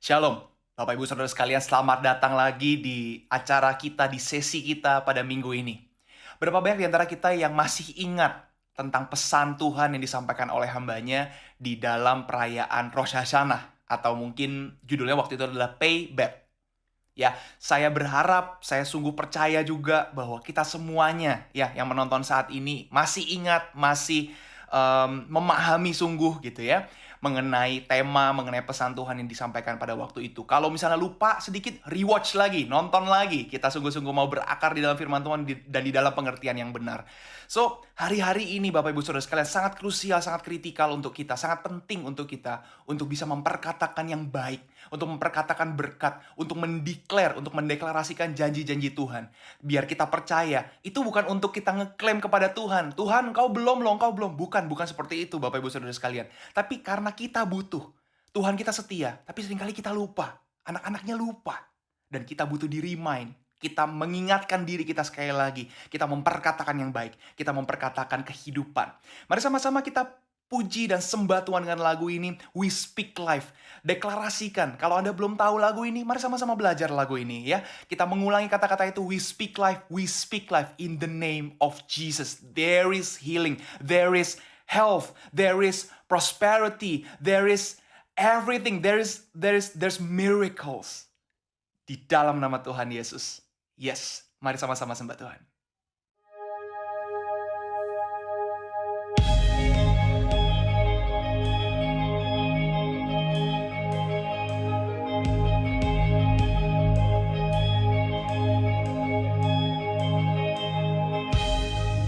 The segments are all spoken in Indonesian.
Shalom, Bapak Ibu Saudara sekalian, selamat datang lagi di acara kita, di sesi kita pada minggu ini. Berapa banyak di antara kita yang masih ingat tentang pesan Tuhan yang disampaikan oleh hambanya di dalam perayaan Rosh Hashanah, atau mungkin judulnya waktu itu adalah Pay Back. Ya, saya berharap, saya sungguh percaya juga bahwa kita semuanya ya yang menonton saat ini masih ingat, masih memahami sungguh gitu ya mengenai tema, mengenai pesan Tuhan yang disampaikan pada waktu itu. Kalau misalnya lupa sedikit, rewatch lagi, nonton lagi. Kita sungguh-sungguh mau berakar di dalam firman Tuhan dan di dalam pengertian yang benar. So, hari-hari ini Bapak Ibu Saudara sekalian sangat krusial, sangat kritikal untuk kita, sangat penting untuk kita untuk bisa memperkatakan yang baik, untuk memperkatakan berkat, untuk mendeklarasikan janji-janji Tuhan. Biar kita percaya, itu bukan untuk kita ngeklaim kepada Tuhan. Tuhan, engkau belum loh, engkau belum. Bukan seperti itu Bapak Ibu Saudara sekalian. Tapi karena kita butuh, Tuhan kita setia, tapi seringkali kita lupa. Anak-anaknya lupa. Dan kita butuh di-remind. Kita mengingatkan diri kita sekali lagi. Kita memperkatakan yang baik. Kita memperkatakan kehidupan. Mari sama-sama kita puji dan sembah Tuhan dengan lagu ini, We Speak Life. Deklarasikan, kalau Anda belum tahu lagu ini, mari sama-sama belajar lagu ini ya. Kita mengulangi kata-kata itu, We Speak Life in the name of Jesus. There is healing, there is health, there is prosperity, there is everything, there's miracles di dalam nama Tuhan Yesus. Yes, mari sama-sama sembah Tuhan.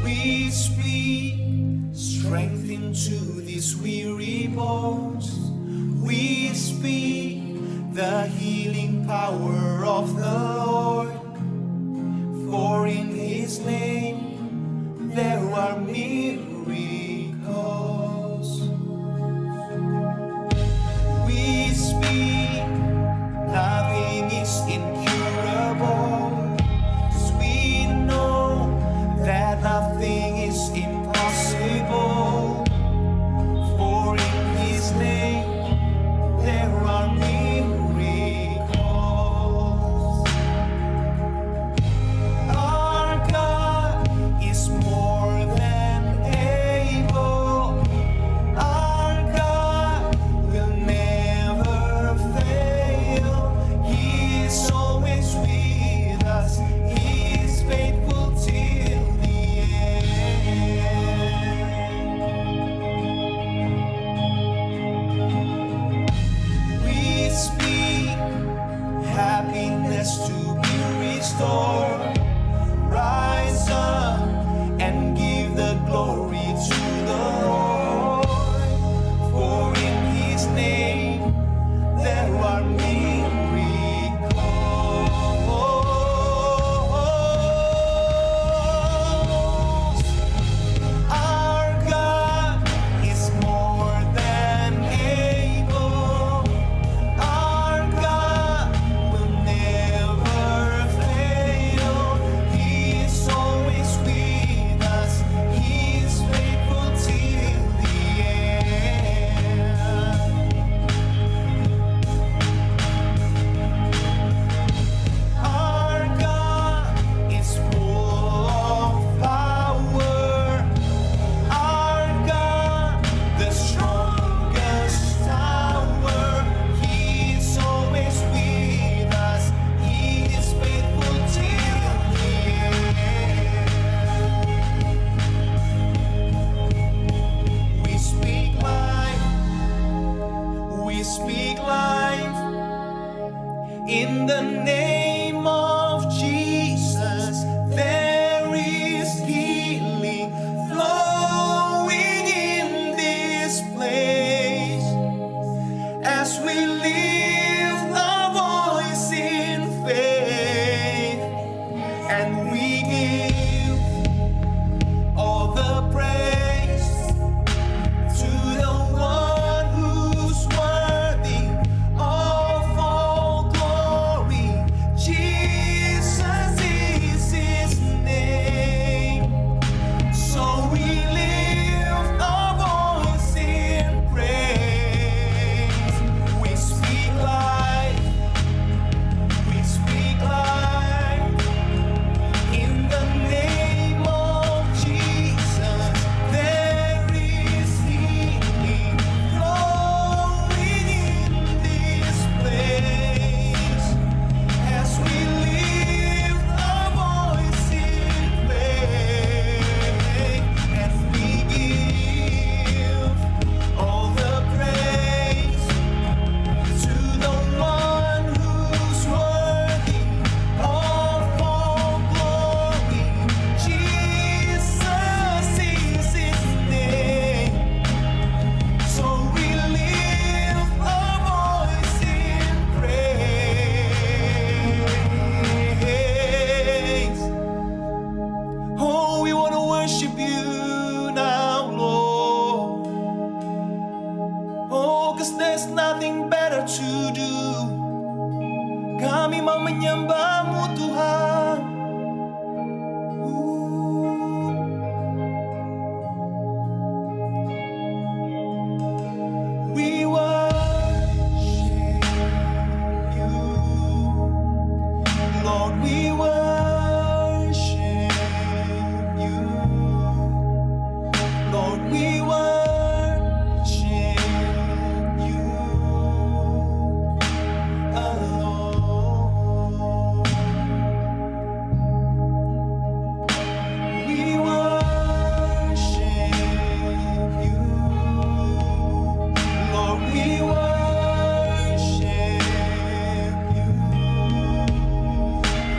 We speak strength into these weary bones. We speak the healing power of the Lord. For in His name there are miracles. We speak nothing is incurable. 'Cause we know that nothing is impossible. For in His name there are miracles. Our God is more than able. Our God will never fail. He is always with us. He is faithful till the end. We speak happiness to be restored. Rise up and give the glory to the Lord. For in His name there are miracles. Our God is more than able. Our God will never fail. menyembah-Mu Tuhan. We worship You, Lord. We worship You, Lord. We worship You alone. We worship You, Lord. We worship You,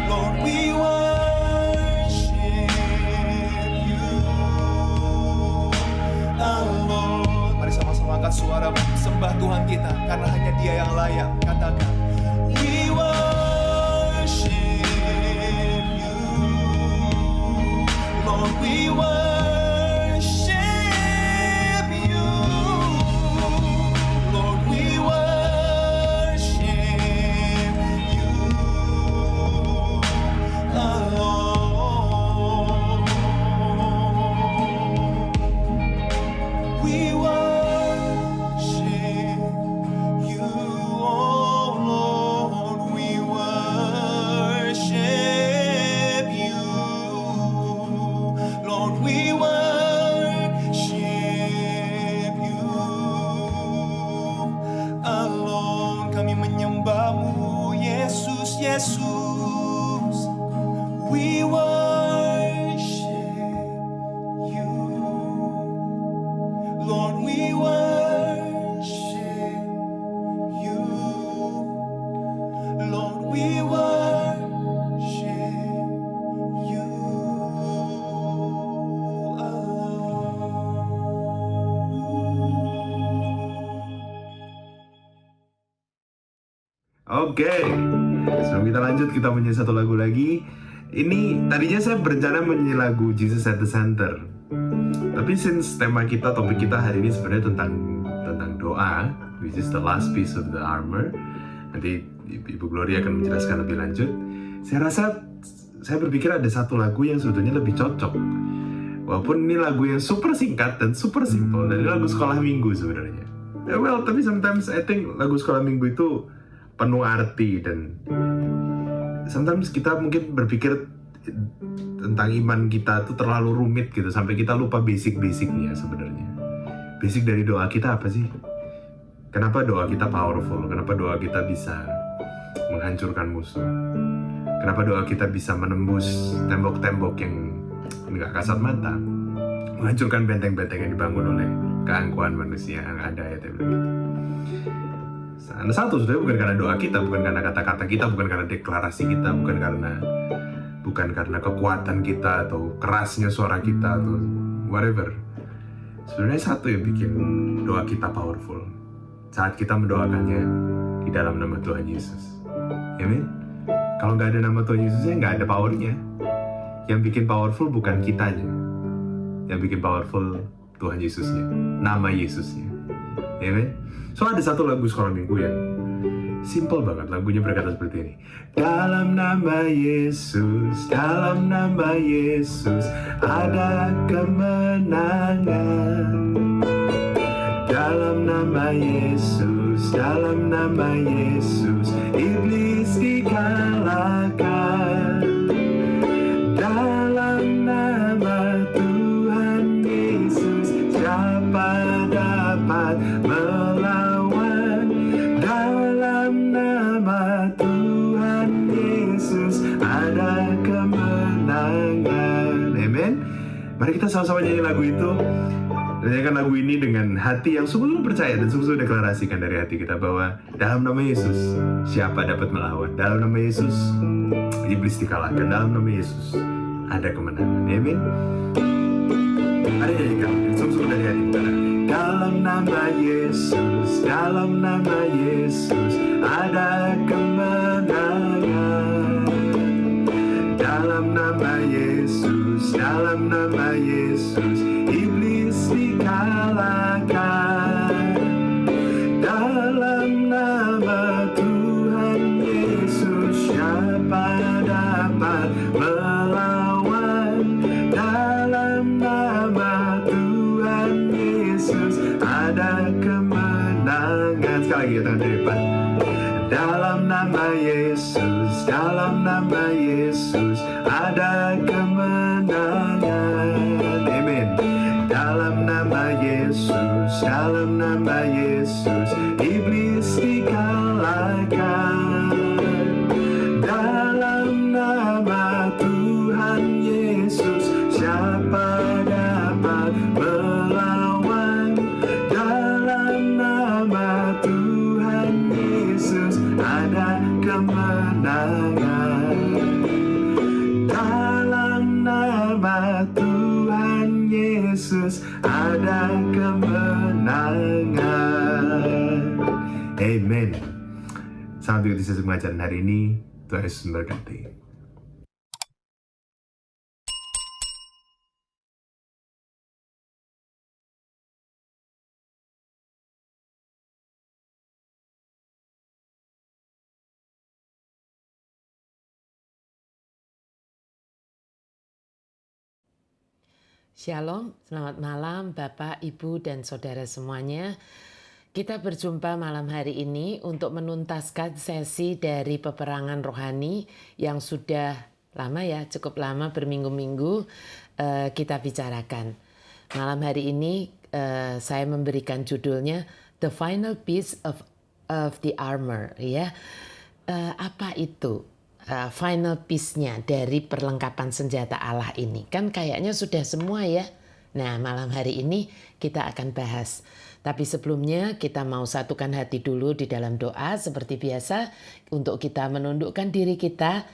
Lord. We worship You alone. Mari sama-sama angkat suara sembah Tuhan kita, karena hanya Dia yang layak. Katakan, we worship You, Lord. We worship You, Lord. We worship You alone. We worship You, oh Lord. We worship You, Lord. We worship You alone. Kami menyembah-Mu, Yesus, Yesus. We worship You, Lord. We worship You, Lord. We worship You alone. Oke, sebelum kita lanjut, kita punya satu lagu lagi. Ini tadinya saya berencana menyanyi lagu Jesus at the Center, tapi since tema kita, topik kita hari ini sebenarnya tentang doa, which is the last piece of the armor. Nanti Ibu Gloria akan menjelaskan lebih lanjut. Saya berpikir ada satu lagu yang sebetulnya lebih cocok, walaupun ini lagu yang super singkat dan super simple, dan ini lagu sekolah minggu sebenarnya. Well, tapi sometimes I think lagu sekolah minggu itu penuh arti, dan sometimes kita mungkin berpikir tentang iman kita tuh terlalu rumit gitu, sampai kita lupa basic-basicnya sebenarnya. Basic dari doa kita apa sih? Kenapa doa kita powerful? Kenapa doa kita bisa menghancurkan musuh? Kenapa doa kita bisa menembus tembok-tembok yang nggak kasat mata? Menghancurkan benteng-benteng yang dibangun oleh keangkuhan manusia yang ada, ya gitu. Satu, sebenarnya bukan karena doa kita, bukan karena kata-kata kita, bukan karena deklarasi kita, bukan karena kekuatan kita atau kerasnya suara kita atau whatever. Sebenarnya satu yang bikin doa kita powerful, saat kita mendoakannya di dalam nama Tuhan Yesus. Amin. Kalau nggak ada nama Tuhan Yesusnya, nggak ada powernya. Yang bikin powerful bukan kitanya, yang bikin powerful Tuhan Yesusnya, nama Yesusnya. Amin. So ada satu lagu sekolah minggu yang simple banget, lagunya berkata seperti ini. Dalam nama Yesus, dalam nama Yesus, ada kemenangan. Dalam nama Yesus, dalam nama Yesus, iblis dikalahkan. Dalam nama Tuhan Yesus, siapa dapat melawan? Dalam nama Tuhan Yesus ada kemenangan. Amen. Mari kita sama-sama nyanyi lagu itu. Nyanyikan lagu ini dengan hati yang sungguh percaya dan sungguh deklarasikan dari hati kita bahwa dalam nama Yesus siapa dapat melawan? Dalam nama Yesus iblis dikalahkan. Dalam nama Yesus ada kemenangan. Amin. Mari nyanyikan sungguh dari hati kita. Dalam nama Yesus, dalam nama Yesus ada kemenangan. Dalam nama Yesus, dalam nama Yesus, iblis dikalahkan. Dalam nama Tuhan Yesus, siapa dapat melawan. Dalam nama Tuhan Yesus ada kemenangan. Sekali lagi ya, tangan dari depan. Dalam nama Yesus, dalam nama Yesus ada kemenangan. Amin. Dalam nama Yesus, dalam nama Yesus iblis dikalahkan. Dalam nama Tuhan Yesus siapa dapat melawan. Dalam nama Tuhan Yesus ada kemenangan. Dalam nama Tuhan Yesus ada kemenangan. Amen. Sampai di sesi pengajaran hari ini, Tuhan Yesus memberkati. Shalom, selamat malam Bapak, Ibu, dan Saudara semuanya. Kita berjumpa malam hari ini untuk menuntaskan sesi dari peperangan rohani yang sudah lama ya, cukup lama berminggu-minggu kita bicarakan. Malam hari ini saya memberikan judulnya The Final Piece of the Armor. Ya, apa itu? Final piece-nya dari perlengkapan senjata Allah ini. Kan kayaknya sudah semua ya. Nah, malam hari ini kita akan bahas. Tapi sebelumnya kita mau satukan hati dulu di dalam doa seperti biasa untuk kita menundukkan diri kita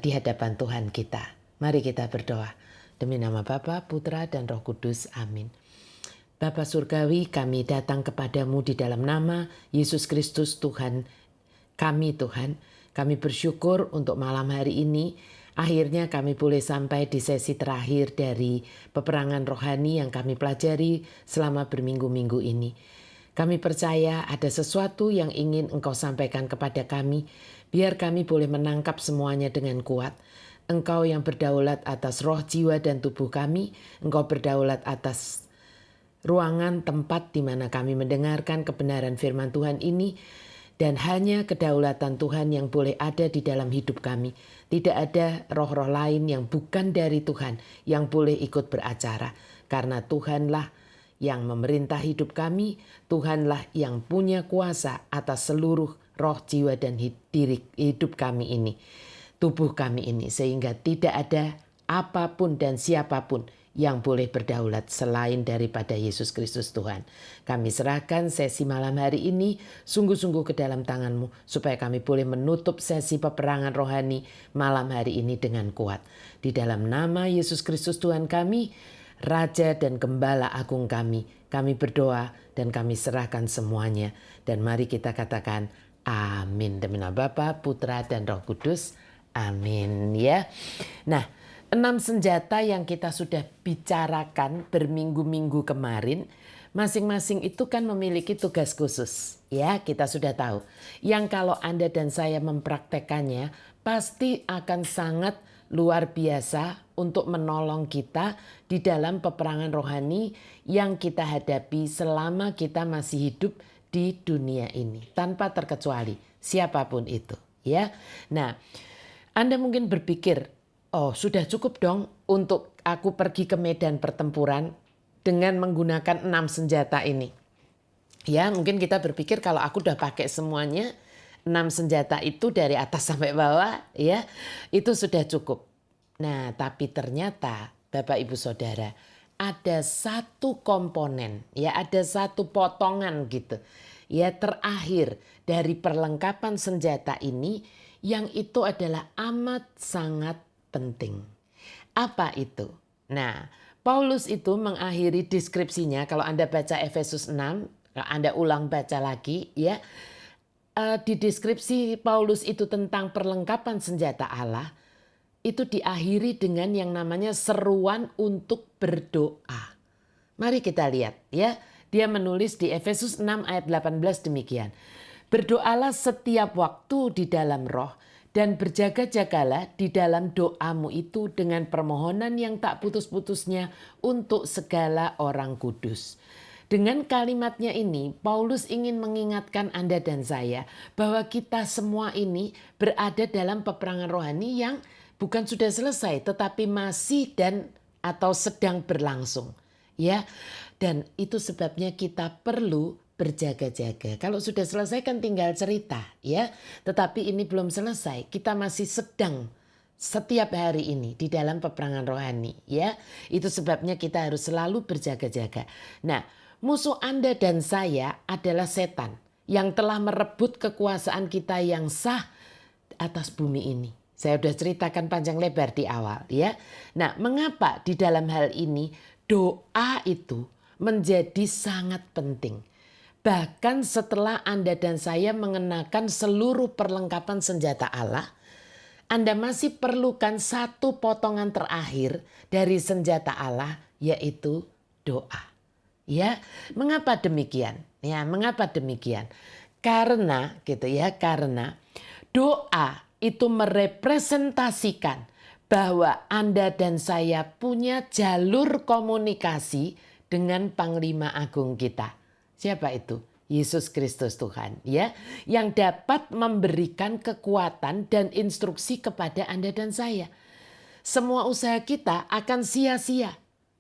di hadapan Tuhan kita. Mari kita berdoa. Demi nama Bapa, Putra, dan Roh Kudus. Amin. Bapa Surgawi, kami datang kepadamu di dalam nama Yesus Kristus Tuhan kami, Tuhan. Kami bersyukur untuk malam hari ini. Akhirnya kami boleh sampai di sesi terakhir dari peperangan rohani yang kami pelajari selama berminggu-minggu ini. Kami percaya ada sesuatu yang ingin Engkau sampaikan kepada kami. Biar kami boleh menangkap semuanya dengan kuat. Engkau yang berdaulat atas roh, jiwa, dan tubuh kami. Engkau berdaulat atas ruangan tempat di mana kami mendengarkan kebenaran firman Tuhan ini. Dan hanya kedaulatan Tuhan yang boleh ada di dalam hidup kami. Tidak ada roh-roh lain yang bukan dari Tuhan yang boleh ikut beracara. Karena Tuhanlah yang memerintah hidup kami. Tuhanlah yang punya kuasa atas seluruh roh, jiwa, dan hidup kami ini. Tubuh kami ini. Sehingga tidak ada apapun dan siapapun yang boleh berdaulat selain daripada Yesus Kristus Tuhan. Kami serahkan sesi malam hari ini sungguh-sungguh ke dalam tangan-Mu supaya kami boleh menutup sesi peperangan rohani malam hari ini dengan kuat. Di dalam nama Yesus Kristus Tuhan kami, Raja dan Gembala Agung kami berdoa dan kami serahkan semuanya. Dan mari kita katakan amin. Demi nama Bapa, Putra, dan Roh Kudus. Amin ya. Nah, 6 senjata yang kita sudah bicarakan berminggu-minggu kemarin, masing-masing itu kan memiliki tugas khusus. Ya, kita sudah tahu. Yang kalau Anda dan saya mempraktekannya, pasti akan sangat luar biasa untuk menolong kita di dalam peperangan rohani yang kita hadapi selama kita masih hidup di dunia ini. Tanpa terkecuali, siapapun itu. Ya, nah, Anda mungkin berpikir, oh, sudah cukup dong untuk aku pergi ke medan pertempuran dengan menggunakan 6 senjata ini. Ya, mungkin kita berpikir kalau aku udah pakai semuanya, 6 senjata itu dari atas sampai bawah, ya, itu sudah cukup. Nah, tapi ternyata Bapak Ibu Saudara, ada satu komponen, ya, ada satu potongan gitu, ya, terakhir dari perlengkapan senjata ini yang itu adalah amat sangat penting. Apa itu? Nah, Paulus itu mengakhiri deskripsinya, kalau Anda baca Efesus 6, kalau Anda ulang baca lagi ya, di deskripsi Paulus itu tentang perlengkapan senjata Allah, itu diakhiri dengan yang namanya seruan untuk berdoa. Mari kita lihat ya, dia menulis di Efesus 6 ayat 18 demikian. Berdoalah setiap waktu di dalam roh Dan berjaga-jagalah di dalam doamu itu dengan permohonan yang tak putus-putusnya untuk segala orang kudus. Dengan kalimatnya ini, Paulus ingin mengingatkan Anda dan saya bahwa kita semua ini berada dalam peperangan rohani yang bukan sudah selesai tetapi masih dan atau sedang berlangsung. Ya, dan itu sebabnya kita perlu berjaga-jaga. Kalau sudah selesai kan tinggal cerita, ya. Tetapi ini belum selesai. Kita masih sedang setiap hari ini di dalam peperangan rohani, ya. Itu sebabnya kita harus selalu berjaga-jaga. Nah, musuh Anda dan saya adalah setan yang telah merebut kekuasaan kita yang sah atas bumi ini. Saya sudah ceritakan panjang lebar di awal, ya. Nah, mengapa di dalam hal ini doa itu menjadi sangat penting? Bahkan setelah Anda dan saya mengenakan seluruh perlengkapan senjata Allah, Anda masih perlukan satu potongan terakhir dari senjata Allah, yaitu doa. Ya, mengapa demikian? Ya, mengapa demikian? Karena gitu ya, karena doa itu merepresentasikan bahwa Anda dan saya punya jalur komunikasi dengan Panglima Agung kita. Siapa itu? Yesus Kristus Tuhan, ya, yang dapat memberikan kekuatan dan instruksi kepada Anda dan saya. Semua usaha kita akan sia-sia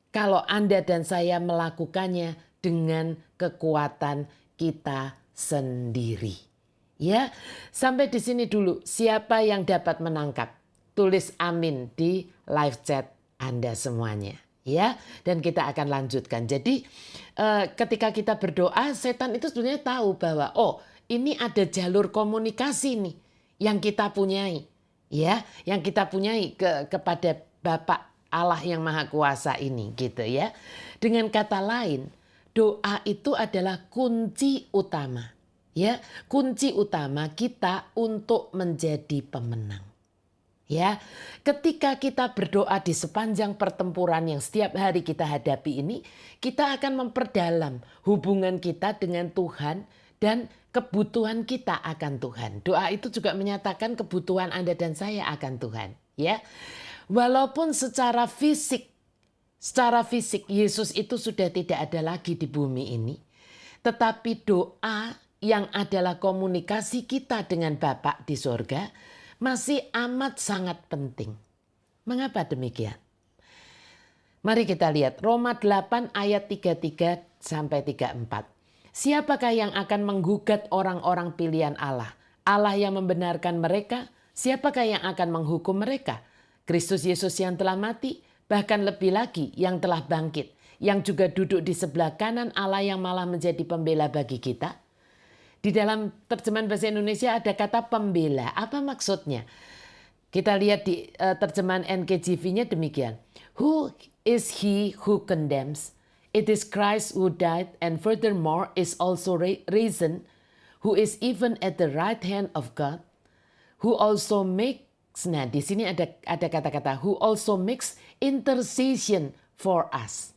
kalau Anda dan saya melakukannya dengan kekuatan kita sendiri. Ya, sampai di sini dulu. Siapa yang dapat menangkap? Tulis amin di live chat Anda semuanya. Ya, dan kita akan lanjutkan. Jadi ketika kita berdoa, setan itu sebenarnya tahu bahwa ini ada jalur komunikasi nih yang kita punyai, ya, yang kita punyai kepada Bapa Allah yang Maha Kuasa ini, gitu ya. Dengan kata lain, doa itu adalah kunci utama, ya, kunci utama kita untuk menjadi pemenang. Ya, ketika kita berdoa di sepanjang pertempuran yang setiap hari kita hadapi ini, kita akan memperdalam hubungan kita dengan Tuhan dan kebutuhan kita akan Tuhan. Doa itu juga menyatakan kebutuhan Anda dan saya akan Tuhan, ya. Walaupun secara fisik Yesus itu sudah tidak ada lagi di bumi ini, tetapi doa yang adalah komunikasi kita dengan Bapa di sorga masih amat sangat penting. Mengapa demikian? Mari kita lihat Roma 8 ayat 33 sampai 34. Siapakah yang akan menggugat orang-orang pilihan Allah? Allah yang membenarkan mereka? Siapakah yang akan menghukum mereka? Kristus Yesus yang telah mati, bahkan lebih lagi yang telah bangkit, yang juga duduk di sebelah kanan Allah yang malah menjadi pembela bagi kita. Di dalam terjemahan bahasa Indonesia ada kata pembela. Apa maksudnya? Kita lihat di terjemahan NKJV-nya demikian. Who is he who condemns? It is Christ who died and furthermore is also risen, who is even at the right hand of God, who also makes, nah di sini ada kata-kata who also makes intercession for us.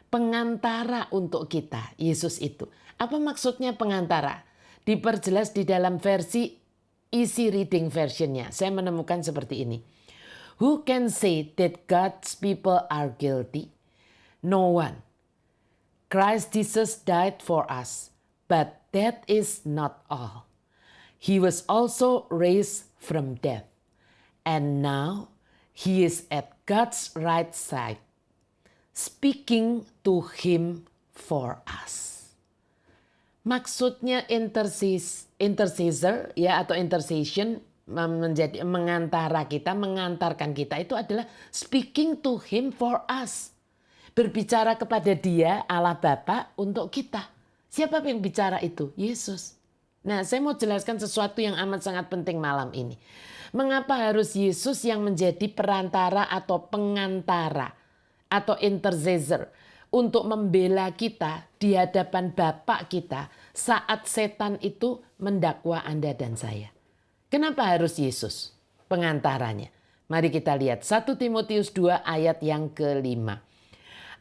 Pengantara untuk kita, Yesus itu. Apa maksudnya pengantara? Diperjelas di dalam versi Easy Reading versionnya. Saya menemukan seperti ini. Who can say that God's people are guilty? No one. Christ Jesus died for us, but that is not all. He was also raised from death, and now he is at God's right side, speaking to him for us. Maksudnya intercessor ya atau intercession menjadi mengantarkan kita itu adalah speaking to him for us. Berbicara kepada dia Allah Bapa untuk kita. Siapa yang bicara itu? Yesus. Nah, saya mau jelaskan sesuatu yang amat sangat penting malam ini. Mengapa harus Yesus yang menjadi perantara atau pengantara atau intercessor untuk membela kita di hadapan Bapa kita saat setan itu mendakwa Anda dan saya. Kenapa harus Yesus pengantaranya? Mari kita lihat 1 Timotius 2 ayat yang ke-5.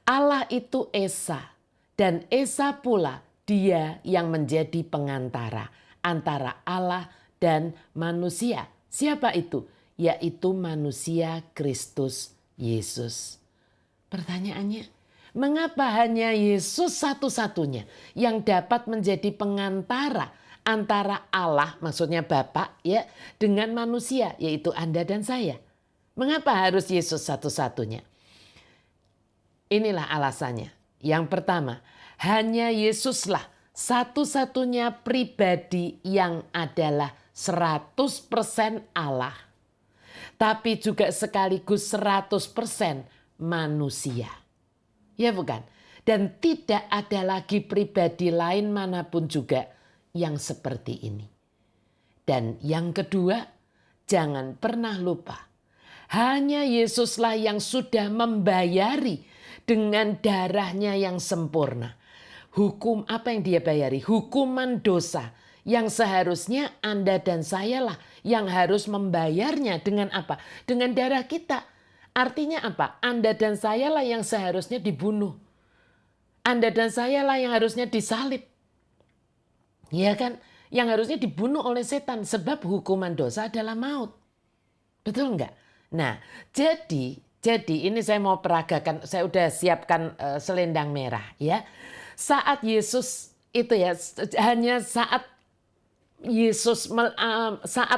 Allah itu Esa dan Esa pula dia yang menjadi pengantara antara Allah dan manusia Siapa itu? Yaitu manusia Kristus Yesus. Pertanyaannya, mengapa hanya Yesus satu-satunya yang dapat menjadi pengantara antara Allah, maksudnya Bapa, ya, dengan manusia, yaitu Anda dan saya? Mengapa harus Yesus satu-satunya? Inilah alasannya. Yang pertama, hanya Yesuslah satu-satunya pribadi yang adalah 100% Allah, tapi juga sekaligus 100% manusia. Ya bukan? Dan tidak ada lagi pribadi lain manapun juga yang seperti ini. Dan yang kedua, jangan pernah lupa, hanya Yesuslah yang sudah membayari dengan darahnya yang sempurna. Hukum apa yang dia bayari? Hukuman dosa yang seharusnya Anda dan saya lah yang harus membayarnya dengan apa? Dengan darah kita. Artinya apa? Anda dan saya lah yang seharusnya dibunuh. Anda dan saya lah yang harusnya disalib. Ya kan? Yang harusnya dibunuh oleh setan sebab hukuman dosa adalah maut. Betul enggak? Nah, jadi ini saya mau peragakan, saya udah siapkan selendang merah ya. Saat Yesus itu ya, hanya saat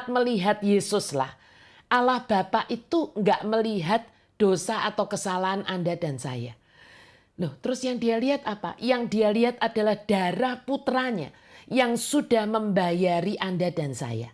melihat Yesus lah, Allah Bapa itu enggak melihat dosa atau kesalahan Anda dan saya. Loh, terus yang dia lihat apa? Yang dia lihat adalah darah putranya yang sudah membayari Anda dan saya.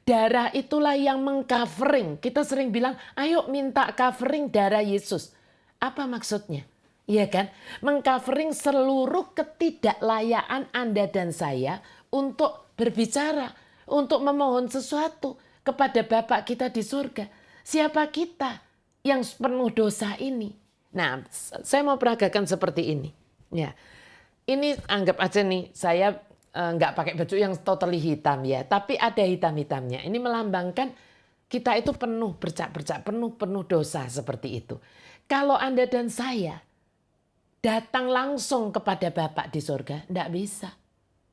Darah itulah yang mengcovering. Kita sering bilang, ayo minta covering darah Yesus. Apa maksudnya? Iya kan? Mengcovering seluruh ketidaklayaan Anda dan saya untuk berbicara, untuk memohon sesuatu kepada Bapa kita di surga. Siapa kita yang penuh dosa ini? Nah, saya mau peragakan seperti ini. Ya, ini anggap aja nih, saya nggak pakai baju yang totally hitam ya, tapi ada hitam-hitamnya. Ini melambangkan kita itu penuh bercak-bercak, penuh dosa seperti itu. Kalau Anda dan saya datang langsung kepada Bapa di surga, enggak bisa.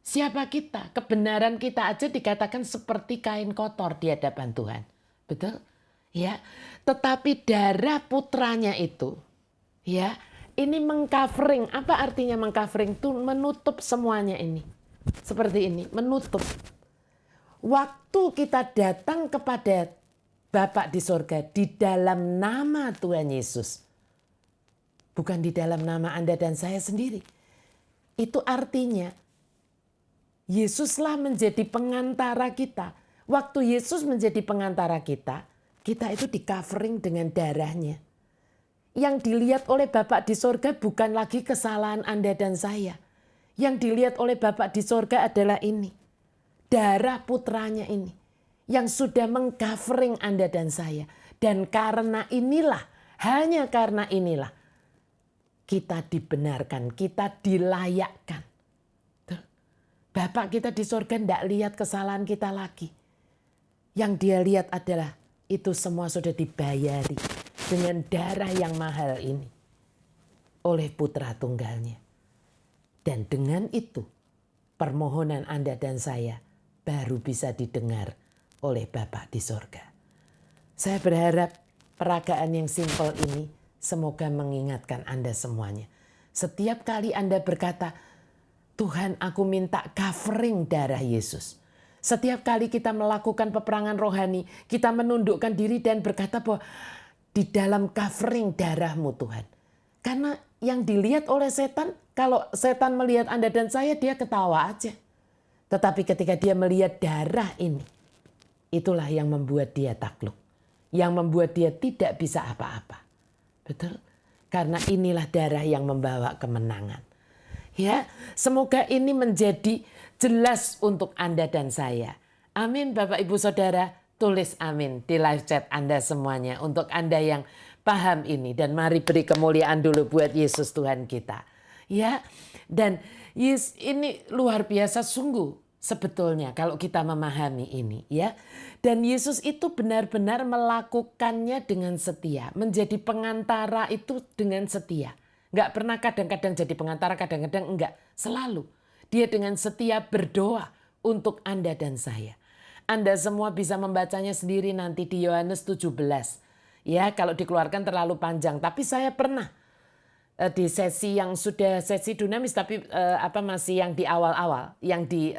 Siapa kita? Kebenaran kita aja dikatakan seperti kain kotor di hadapan Tuhan. Betul? Ya. Tetapi darah putranya itu, ya, ini mengcovering. Apa artinya mengcovering? Itu menutup semuanya ini. Seperti ini, menutup. Waktu kita datang kepada Bapa di surga di dalam nama Tuhan Yesus, bukan di dalam nama Anda dan saya sendiri. Itu artinya Yesuslah menjadi pengantara kita. Waktu Yesus menjadi pengantara kita itu di-covering dengan darahnya. Yang dilihat oleh Bapa di surga bukan lagi kesalahan Anda dan saya. Yang dilihat oleh Bapa di surga adalah ini. Darah putranya ini. Yang sudah meng-covering Anda dan saya. Dan karena inilah, hanya karena inilah, kita dibenarkan, kita dilayakkan. Bapak kita di surga tidak lihat kesalahan kita lagi. Yang dia lihat adalah itu semua sudah dibayari dengan darah yang mahal ini oleh putra tunggalnya. Dan dengan itu permohonan Anda dan saya baru bisa didengar oleh Bapa di surga. Saya berharap peragaan yang simpel ini semoga mengingatkan Anda semuanya. Setiap kali Anda berkata, Tuhan, aku minta covering darah Yesus. Setiap kali kita melakukan peperangan rohani, kita menundukkan diri dan berkata bahwa di dalam covering darah-Mu Tuhan. Karena yang dilihat oleh setan, kalau setan melihat Anda dan saya, dia ketawa aja. Tetapi ketika dia melihat darah ini, itulah yang membuat dia takluk. Yang membuat dia tidak bisa apa-apa. Betul? Karena inilah darah yang membawa kemenangan. Ya, semoga ini menjadi jelas untuk Anda dan saya. Amin Bapak Ibu Saudara, tulis amin di live chat Anda semuanya. Untuk Anda yang paham ini, dan mari beri kemuliaan dulu buat Yesus Tuhan kita. Ya, dan ini luar biasa sungguh sebetulnya kalau kita memahami ini ya. Dan Yesus itu benar-benar melakukannya dengan setia. Menjadi pengantara itu dengan setia. Enggak pernah kadang-kadang jadi pengantara, kadang-kadang enggak. Selalu dia dengan setia berdoa untuk Anda dan saya. Anda semua bisa membacanya sendiri nanti di Yohanes 17. Ya, kalau dikeluarkan terlalu panjang. Tapi saya pernah di sesi yang sudah sesi dinamis, tapi masih yang di awal-awal, yang di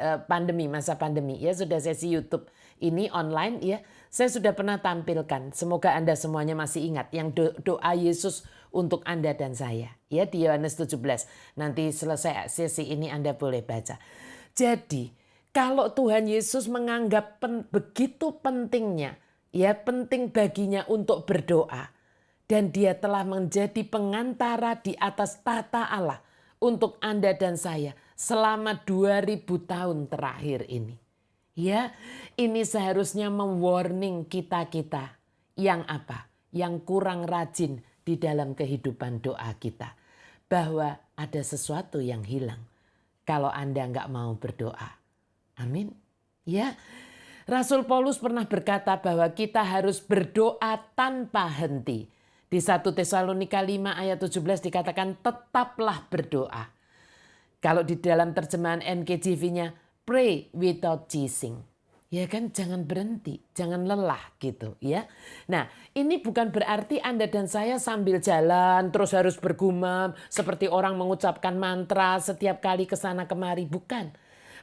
masa pandemi, ya sudah sesi YouTube ini online, ya saya sudah pernah tampilkan. Semoga Anda semuanya masih ingat yang doa Yesus untuk Anda dan saya, ya di Yohanes 17. Nanti selesai sesi ini Anda boleh baca. Jadi kalau Tuhan Yesus menganggap begitu pentingnya, ya penting baginya untuk berdoa, dan dia telah menjadi pengantara di atas tahta Allah untuk Anda dan saya selama 2000 tahun terakhir ini. Ya, ini seharusnya mewarning kita-kita yang apa? Yang kurang rajin di dalam kehidupan doa kita. Bahwa ada sesuatu yang hilang kalau Anda nggak mau berdoa. Amin. Ya, Rasul Paulus pernah berkata bahwa kita harus berdoa tanpa henti. Di 1 Tesalonika 5 ayat 17 dikatakan tetaplah berdoa. Kalau di dalam terjemahan NKJV-nya, pray without ceasing. Ya kan, jangan berhenti, jangan lelah gitu ya. Nah, ini bukan berarti Anda dan saya sambil jalan terus harus bergumam seperti orang mengucapkan mantra setiap kali kesana kemari, bukan.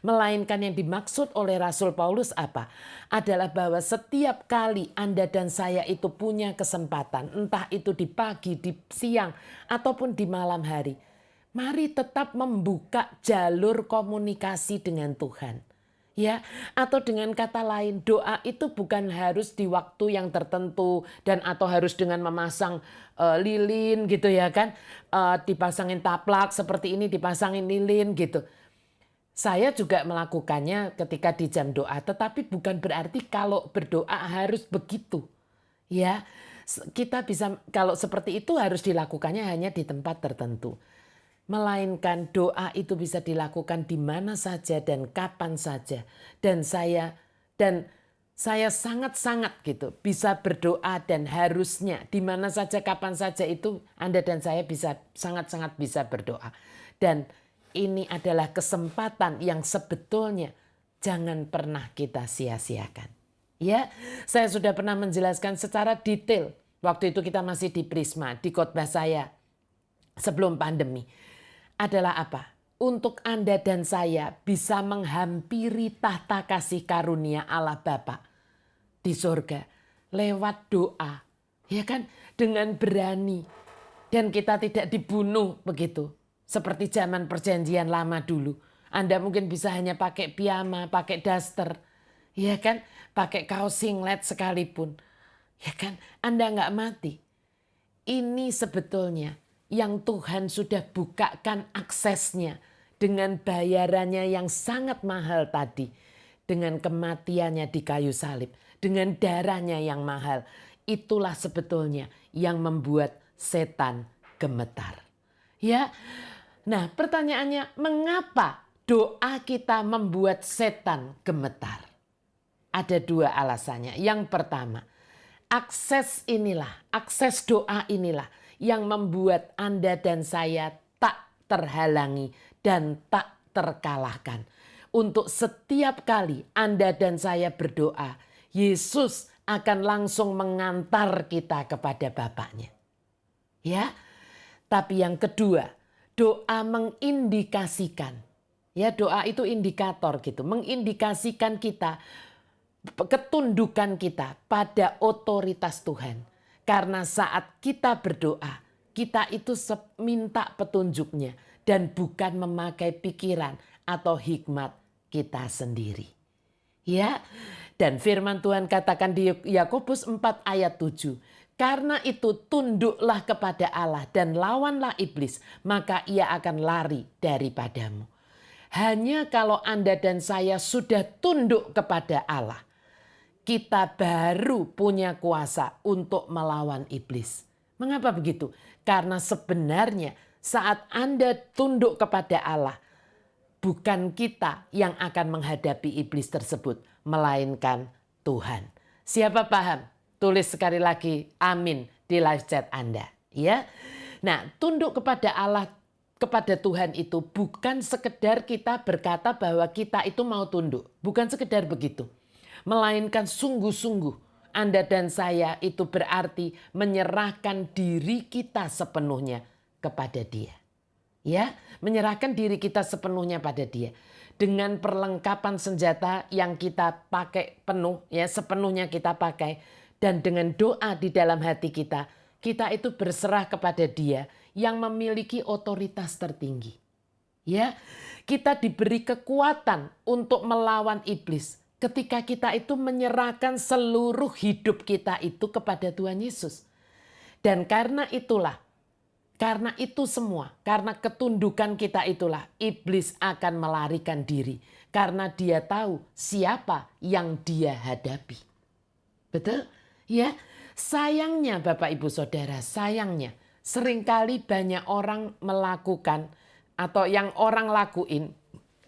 Melainkan yang dimaksud oleh Rasul Paulus apa? Adalah bahwa setiap kali Anda dan saya itu punya kesempatan, entah itu di pagi, di siang, ataupun di malam hari. Mari tetap membuka jalur komunikasi dengan Tuhan. Ya, atau dengan kata lain, doa itu bukan harus di waktu yang tertentu dan atau harus dengan memasang lilin gitu ya kan. Dipasangin taplak seperti ini, dipasangin lilin gitu. Saya juga melakukannya ketika di jam doa, tetapi bukan berarti kalau berdoa harus begitu. Ya, kita bisa kalau seperti itu harus dilakukannya hanya di tempat tertentu. Melainkan doa itu bisa dilakukan di mana saja dan kapan saja. Dan saya sangat-sangat gitu bisa berdoa dan harusnya di mana saja kapan saja itu Anda dan saya bisa sangat-sangat bisa berdoa. Dan ini adalah kesempatan yang sebetulnya jangan pernah kita sia-siakan. Ya, saya sudah pernah menjelaskan secara detail waktu itu kita masih di Prisma, di khotbah saya sebelum pandemi. Adalah apa? Untuk Anda dan saya bisa menghampiri tahta kasih karunia Allah Bapa di surga lewat doa, ya kan? Dengan berani, dan kita tidak dibunuh begitu seperti zaman perjanjian lama dulu. Anda mungkin bisa hanya pakai piyama, pakai daster, ya kan? Pakai kaos singlet sekalipun, ya kan? Anda nggak mati. Ini sebetulnya yang Tuhan sudah bukakan aksesnya dengan bayarannya yang sangat mahal tadi. Dengan kematiannya di kayu salib. Dengan darahnya yang mahal. Itulah sebetulnya yang membuat setan gemetar. Ya, nah pertanyaannya, mengapa doa kita membuat setan gemetar? Ada dua alasannya. Yang pertama, akses doa inilah yang membuat Anda dan saya tak terhalangi dan tak terkalahkan. Untuk setiap kali Anda dan saya berdoa, Yesus akan langsung mengantar kita kepada Bapaknya. Ya, tapi yang kedua, doa mengindikasikan. Ya, doa itu indikator gitu, mengindikasikan kita, ketundukan kita pada otoritas Tuhan. Karena saat kita berdoa, kita itu minta petunjuknya dan bukan memakai pikiran atau hikmat kita sendiri. Ya, dan firman Tuhan katakan di Yakobus 4 ayat 7. Karena itu tunduklah kepada Allah dan lawanlah iblis, maka ia akan lari daripadamu. Hanya kalau Anda dan saya sudah tunduk kepada Allah, kita baru punya kuasa untuk melawan iblis. Mengapa begitu? Karena sebenarnya saat Anda tunduk kepada Allah, bukan kita yang akan menghadapi iblis tersebut, melainkan Tuhan. Siapa paham? Tulis sekali lagi amin di live chat Anda. Ya. Nah, tunduk kepada Allah, kepada Tuhan itu bukan sekedar kita berkata bahwa kita itu mau tunduk. Bukan sekedar begitu. melainkan sungguh-sungguh. Anda dan saya itu berarti menyerahkan diri kita sepenuhnya kepada Dia. Ya, menyerahkan diri kita sepenuhnya pada Dia. Dengan perlengkapan senjata yang kita pakai penuh, ya sepenuhnya kita pakai. Dan dengan doa di dalam hati kita itu berserah kepada Dia yang memiliki otoritas tertinggi. Ya, kita diberi kekuatan untuk melawan iblis ketika kita itu menyerahkan seluruh hidup kita itu kepada Tuhan Yesus. Dan karena itulah, karena itu semua, karena ketundukan kita itulah iblis akan melarikan diri. Karena dia tahu siapa yang dia hadapi. Betul? Ya, sayangnya Bapak Ibu Saudara, sayangnya seringkali banyak orang melakukan atau yang orang lakuin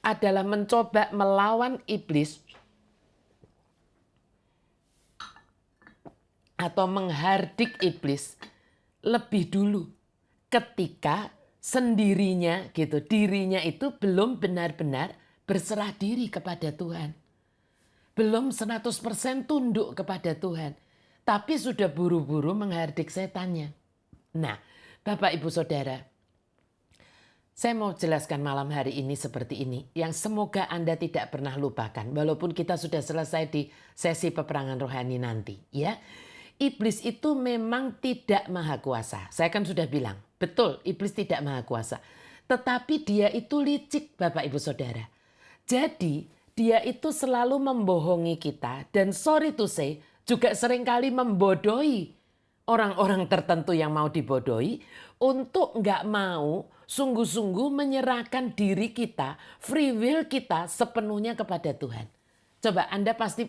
adalah mencoba melawan iblis atau menghardik iblis lebih dulu ketika sendirinya gitu, dirinya itu belum benar-benar berserah diri kepada Tuhan. Belum 100% tunduk kepada Tuhan. Tapi sudah buru-buru menghardik setannya. Nah, Bapak Ibu Saudara, saya mau jelaskan malam hari ini seperti ini. Yang semoga Anda tidak pernah lupakan. Walaupun kita sudah selesai di sesi peperangan rohani nanti. Ya, iblis itu memang tidak maha kuasa. Saya kan sudah bilang, betul iblis tidak maha kuasa. Tetapi dia itu licik Bapak Ibu Saudara. Jadi dia itu selalu membohongi kita. Dan sorry to say juga seringkali membodohi orang-orang tertentu yang mau dibodohi. Untuk nggak mau sungguh-sungguh menyerahkan diri kita, free will kita sepenuhnya kepada Tuhan. Coba Anda pasti,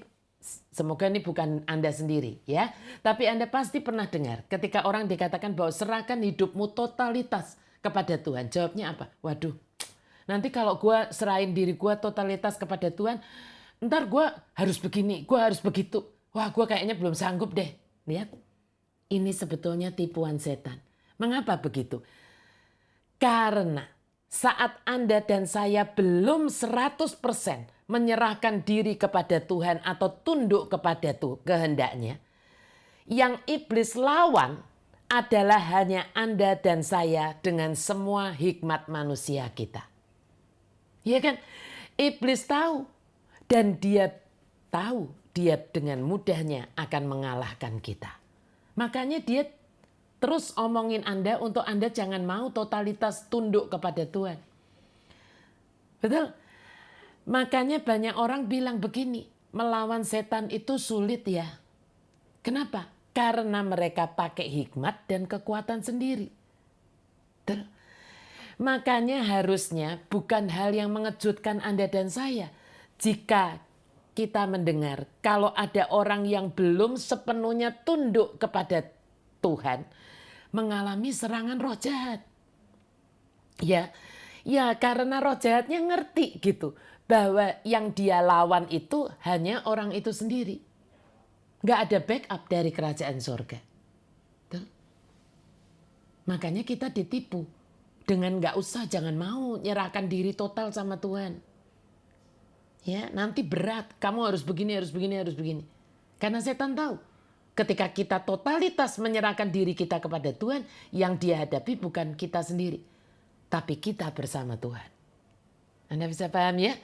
semoga ini bukan Anda sendiri ya. Tapi Anda pasti pernah dengar ketika orang dikatakan bahwa serahkan hidupmu totalitas kepada Tuhan. Jawabnya apa? Waduh, nanti kalau gue serahin diri gue totalitas kepada Tuhan, ntar gue harus begini, gue harus begitu. Wah, gue kayaknya belum sanggup deh. Lihat, ini sebetulnya tipuan setan. Mengapa begitu? Karena saat Anda dan saya belum 100% menyerahkan diri kepada Tuhan atau tunduk kepada kehendaknya, yang iblis lawan adalah hanya Anda dan saya dengan semua hikmat manusia kita. Ya kan? Iblis tahu dan dia tahu dia dengan mudahnya akan mengalahkan kita. Makanya dia terus omongin Anda untuk Anda jangan mau totalitas tunduk kepada Tuhan. Betul? Makanya banyak orang bilang begini, melawan setan itu sulit ya. Kenapa? Karena mereka pakai hikmat dan kekuatan sendiri. Betul? Makanya harusnya bukan hal yang mengejutkan Anda dan saya jika kita mendengar kalau ada orang yang belum sepenuhnya tunduk kepada Tuhan mengalami serangan roh jahat. Ya karena roh jahatnya ngerti gitu bahwa yang dia lawan itu hanya orang itu sendiri. Gak ada backup dari kerajaan sorga. Tuh. Makanya kita ditipu dengan gak usah, jangan mau nyerahkan diri total sama Tuhan. Ya, nanti berat, kamu harus begini, harus begini, harus begini. Karena setan tahu, ketika kita totalitas menyerahkan diri kita kepada Tuhan, yang dia hadapi bukan kita sendiri, tapi kita bersama Tuhan. Anda bisa paham ya?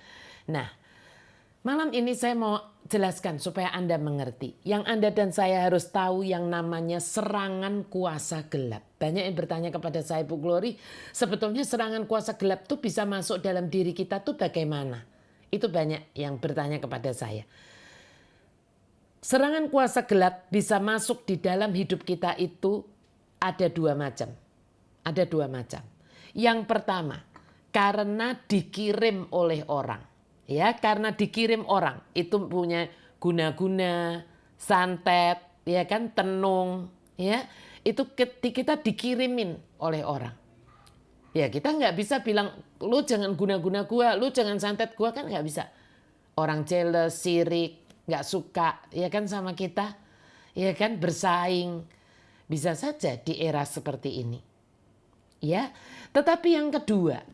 Nah, malam ini saya mau jelaskan supaya Anda mengerti. Yang Anda dan saya harus tahu yang namanya serangan kuasa gelap. Banyak yang bertanya kepada saya, Bu Glory, sebetulnya serangan kuasa gelap itu bisa masuk dalam diri kita tuh bagaimana? Itu banyak yang bertanya kepada saya. Serangan kuasa gelap bisa masuk di dalam hidup kita itu ada dua macam. Ada dua macam. Yang pertama, karena dikirim oleh orang. Ya, karena dikirim orang. Itu punya guna-guna, santet, ya kan, tenung, ya. Itu kita dikirimin oleh orang. Ya, kita nggak bisa bilang, lu jangan guna-guna gua, lu jangan santet gua, kan nggak bisa. Orang jealous, sirik, nggak suka, ya kan sama kita, ya kan, bersaing. Bisa saja di era seperti ini. Ya, tetapi yang kedua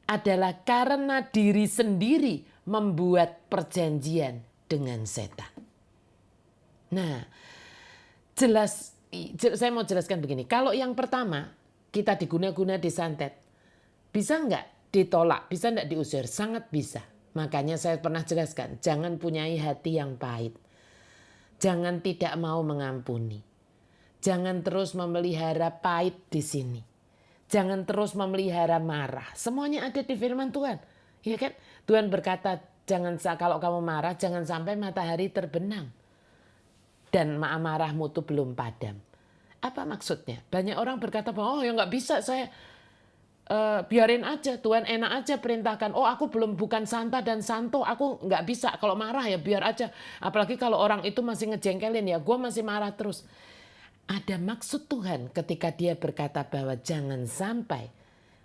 adalah karena diri sendiri membuat perjanjian dengan setan. Nah, saya mau jelaskan begini. Kalau yang pertama, kita diguna-guna disantet, bisa nggak ditolak? Bisa nggak diusir? Sangat bisa. Makanya saya pernah jelaskan, jangan punyai hati yang pahit. Jangan tidak mau mengampuni. Jangan terus memelihara pahit di sini. Jangan terus memelihara marah. Semuanya ada di firman Tuhan. Ya kan? Tuhan berkata, kalau kamu marah, jangan sampai matahari terbenam. Dan amarahmu itu belum padam. Apa maksudnya? Banyak orang berkata, oh ya nggak bisa, saya biarin aja, Tuhan enak aja perintahkan. Oh aku bukan santa dan santo, aku nggak bisa. Kalau marah ya biar aja. Apalagi kalau orang itu masih ngejengkelin ya, gue masih marah terus. Ada maksud Tuhan ketika dia berkata bahwa jangan sampai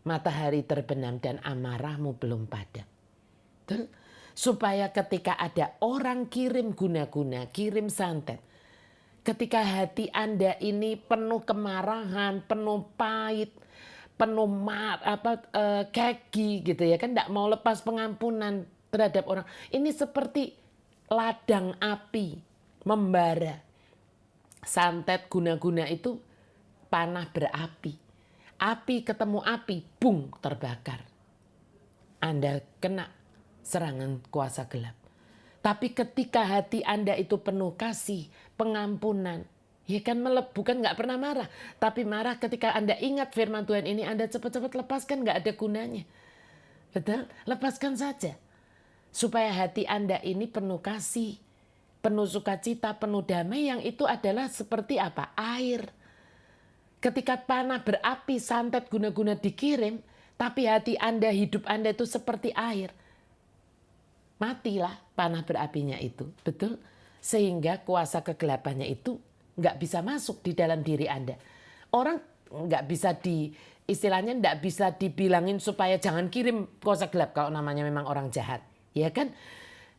matahari terbenam dan amarahmu belum padam. Betul? Supaya ketika ada orang kirim guna-guna, kirim santet, ketika hati Anda ini penuh kemarahan, penuh pahit, penuh keki gitu ya kan, tidak mau lepas pengampunan terhadap orang. Ini seperti ladang api membara. Santet guna-guna itu panah berapi. Api ketemu api, bung, terbakar. Anda kena serangan kuasa gelap. Tapi ketika hati Anda itu penuh kasih, pengampunan, ya kan bukan nggak pernah marah, tapi marah ketika Anda ingat firman Tuhan ini, Anda cepat-cepat lepaskan, nggak ada gunanya. Betul? Lepaskan saja. Supaya hati Anda ini penuh kasih, penuh sukacita, penuh damai, yang itu adalah seperti apa? Air. Ketika panah berapi, santet guna-guna dikirim, tapi hati Anda, hidup Anda itu seperti air. Matilah panah berapinya itu, betul? Sehingga kuasa kegelapannya itu nggak bisa masuk di dalam diri Anda. Orang nggak bisa istilahnya nggak bisa dibilangin supaya jangan kirim kuasa gelap kalau namanya memang orang jahat, ya kan?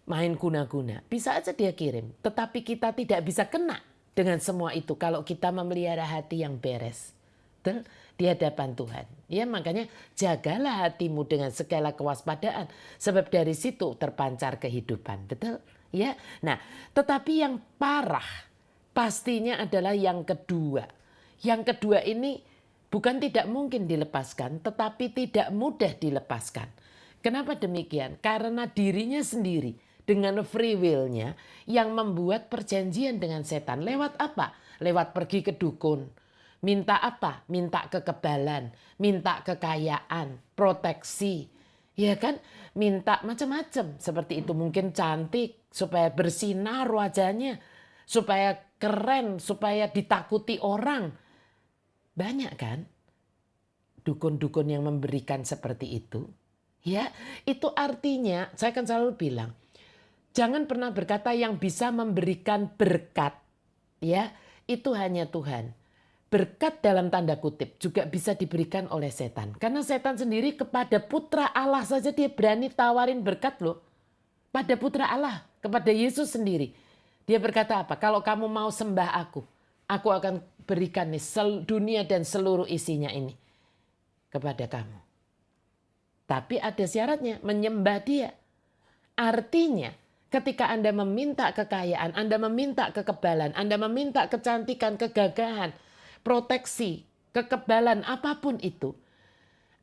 Main guna-guna, bisa aja dia kirim. Tetapi kita tidak bisa kena dengan semua itu kalau kita memelihara hati yang beres. Betul? Di hadapan Tuhan. Ya, makanya jagalah hatimu dengan segala kewaspadaan. Sebab dari situ terpancar kehidupan. Betul? Ya. Nah, tetapi yang parah pastinya adalah yang kedua. Yang kedua ini bukan tidak mungkin dilepaskan, tetapi tidak mudah dilepaskan. Kenapa demikian? Karena dirinya sendiri dengan free will-nya yang membuat perjanjian dengan setan. Lewat apa? Lewat pergi ke dukun. Minta apa? Minta kekebalan, minta kekayaan, proteksi. Ya kan? Minta macam-macam. Seperti itu, mungkin cantik, supaya bersinar wajahnya, supaya keren, supaya ditakuti orang. Banyak kan? Dukun-dukun yang memberikan seperti itu. Ya, itu artinya saya kan selalu bilang, jangan pernah berkata yang bisa memberikan berkat, ya, itu hanya Tuhan. Berkat dalam tanda kutip juga bisa diberikan oleh setan. Karena setan sendiri kepada putra Allah saja dia berani tawarin berkat loh. Pada putra Allah, kepada Yesus sendiri. Dia berkata apa? Kalau kamu mau sembah aku akan berikan nih dunia dan seluruh isinya ini kepada kamu. Tapi ada syaratnya, menyembah dia. Artinya, ketika Anda meminta kekayaan, Anda meminta kekebalan, Anda meminta kecantikan, kegagahan, proteksi, kekebalan, apapun itu.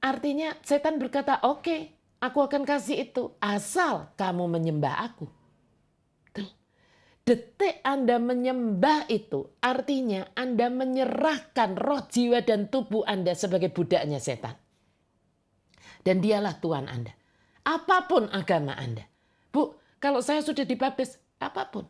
Artinya setan berkata, oke, aku akan kasih itu, asal kamu menyembah aku. Tuh. Detik Anda menyembah itu, artinya Anda menyerahkan roh, jiwa, dan tubuh Anda sebagai budaknya setan. Dan dialah Tuhan Anda. Apapun agama Anda. Bu, kalau saya sudah dibaptis, apapun.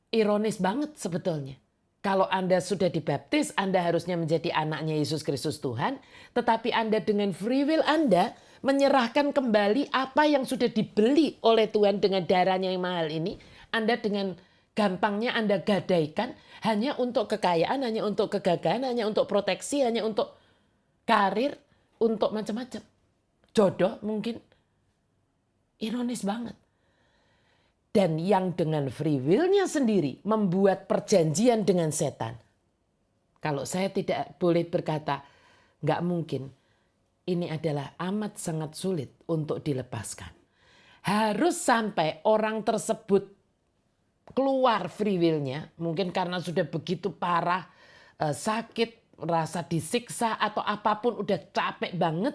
Ironis banget sebetulnya. Kalau Anda sudah dibaptis, Anda harusnya menjadi anaknya Yesus Kristus Tuhan. Tetapi Anda dengan free will Anda menyerahkan kembali apa yang sudah dibeli oleh Tuhan dengan darahnya yang mahal ini. Anda dengan gampangnya Anda gadaikan hanya untuk kekayaan, hanya untuk kegagahan, hanya untuk proteksi, hanya untuk karir, untuk macam-macam. Jodoh mungkin. Ironis banget. Dan yang dengan free will-nya sendiri membuat perjanjian dengan setan. Kalau saya tidak boleh berkata, nggak mungkin. Ini adalah amat sangat sulit untuk dilepaskan. Harus sampai orang tersebut keluar free will-nya, mungkin karena sudah begitu parah, sakit, rasa disiksa atau apapun, udah capek banget,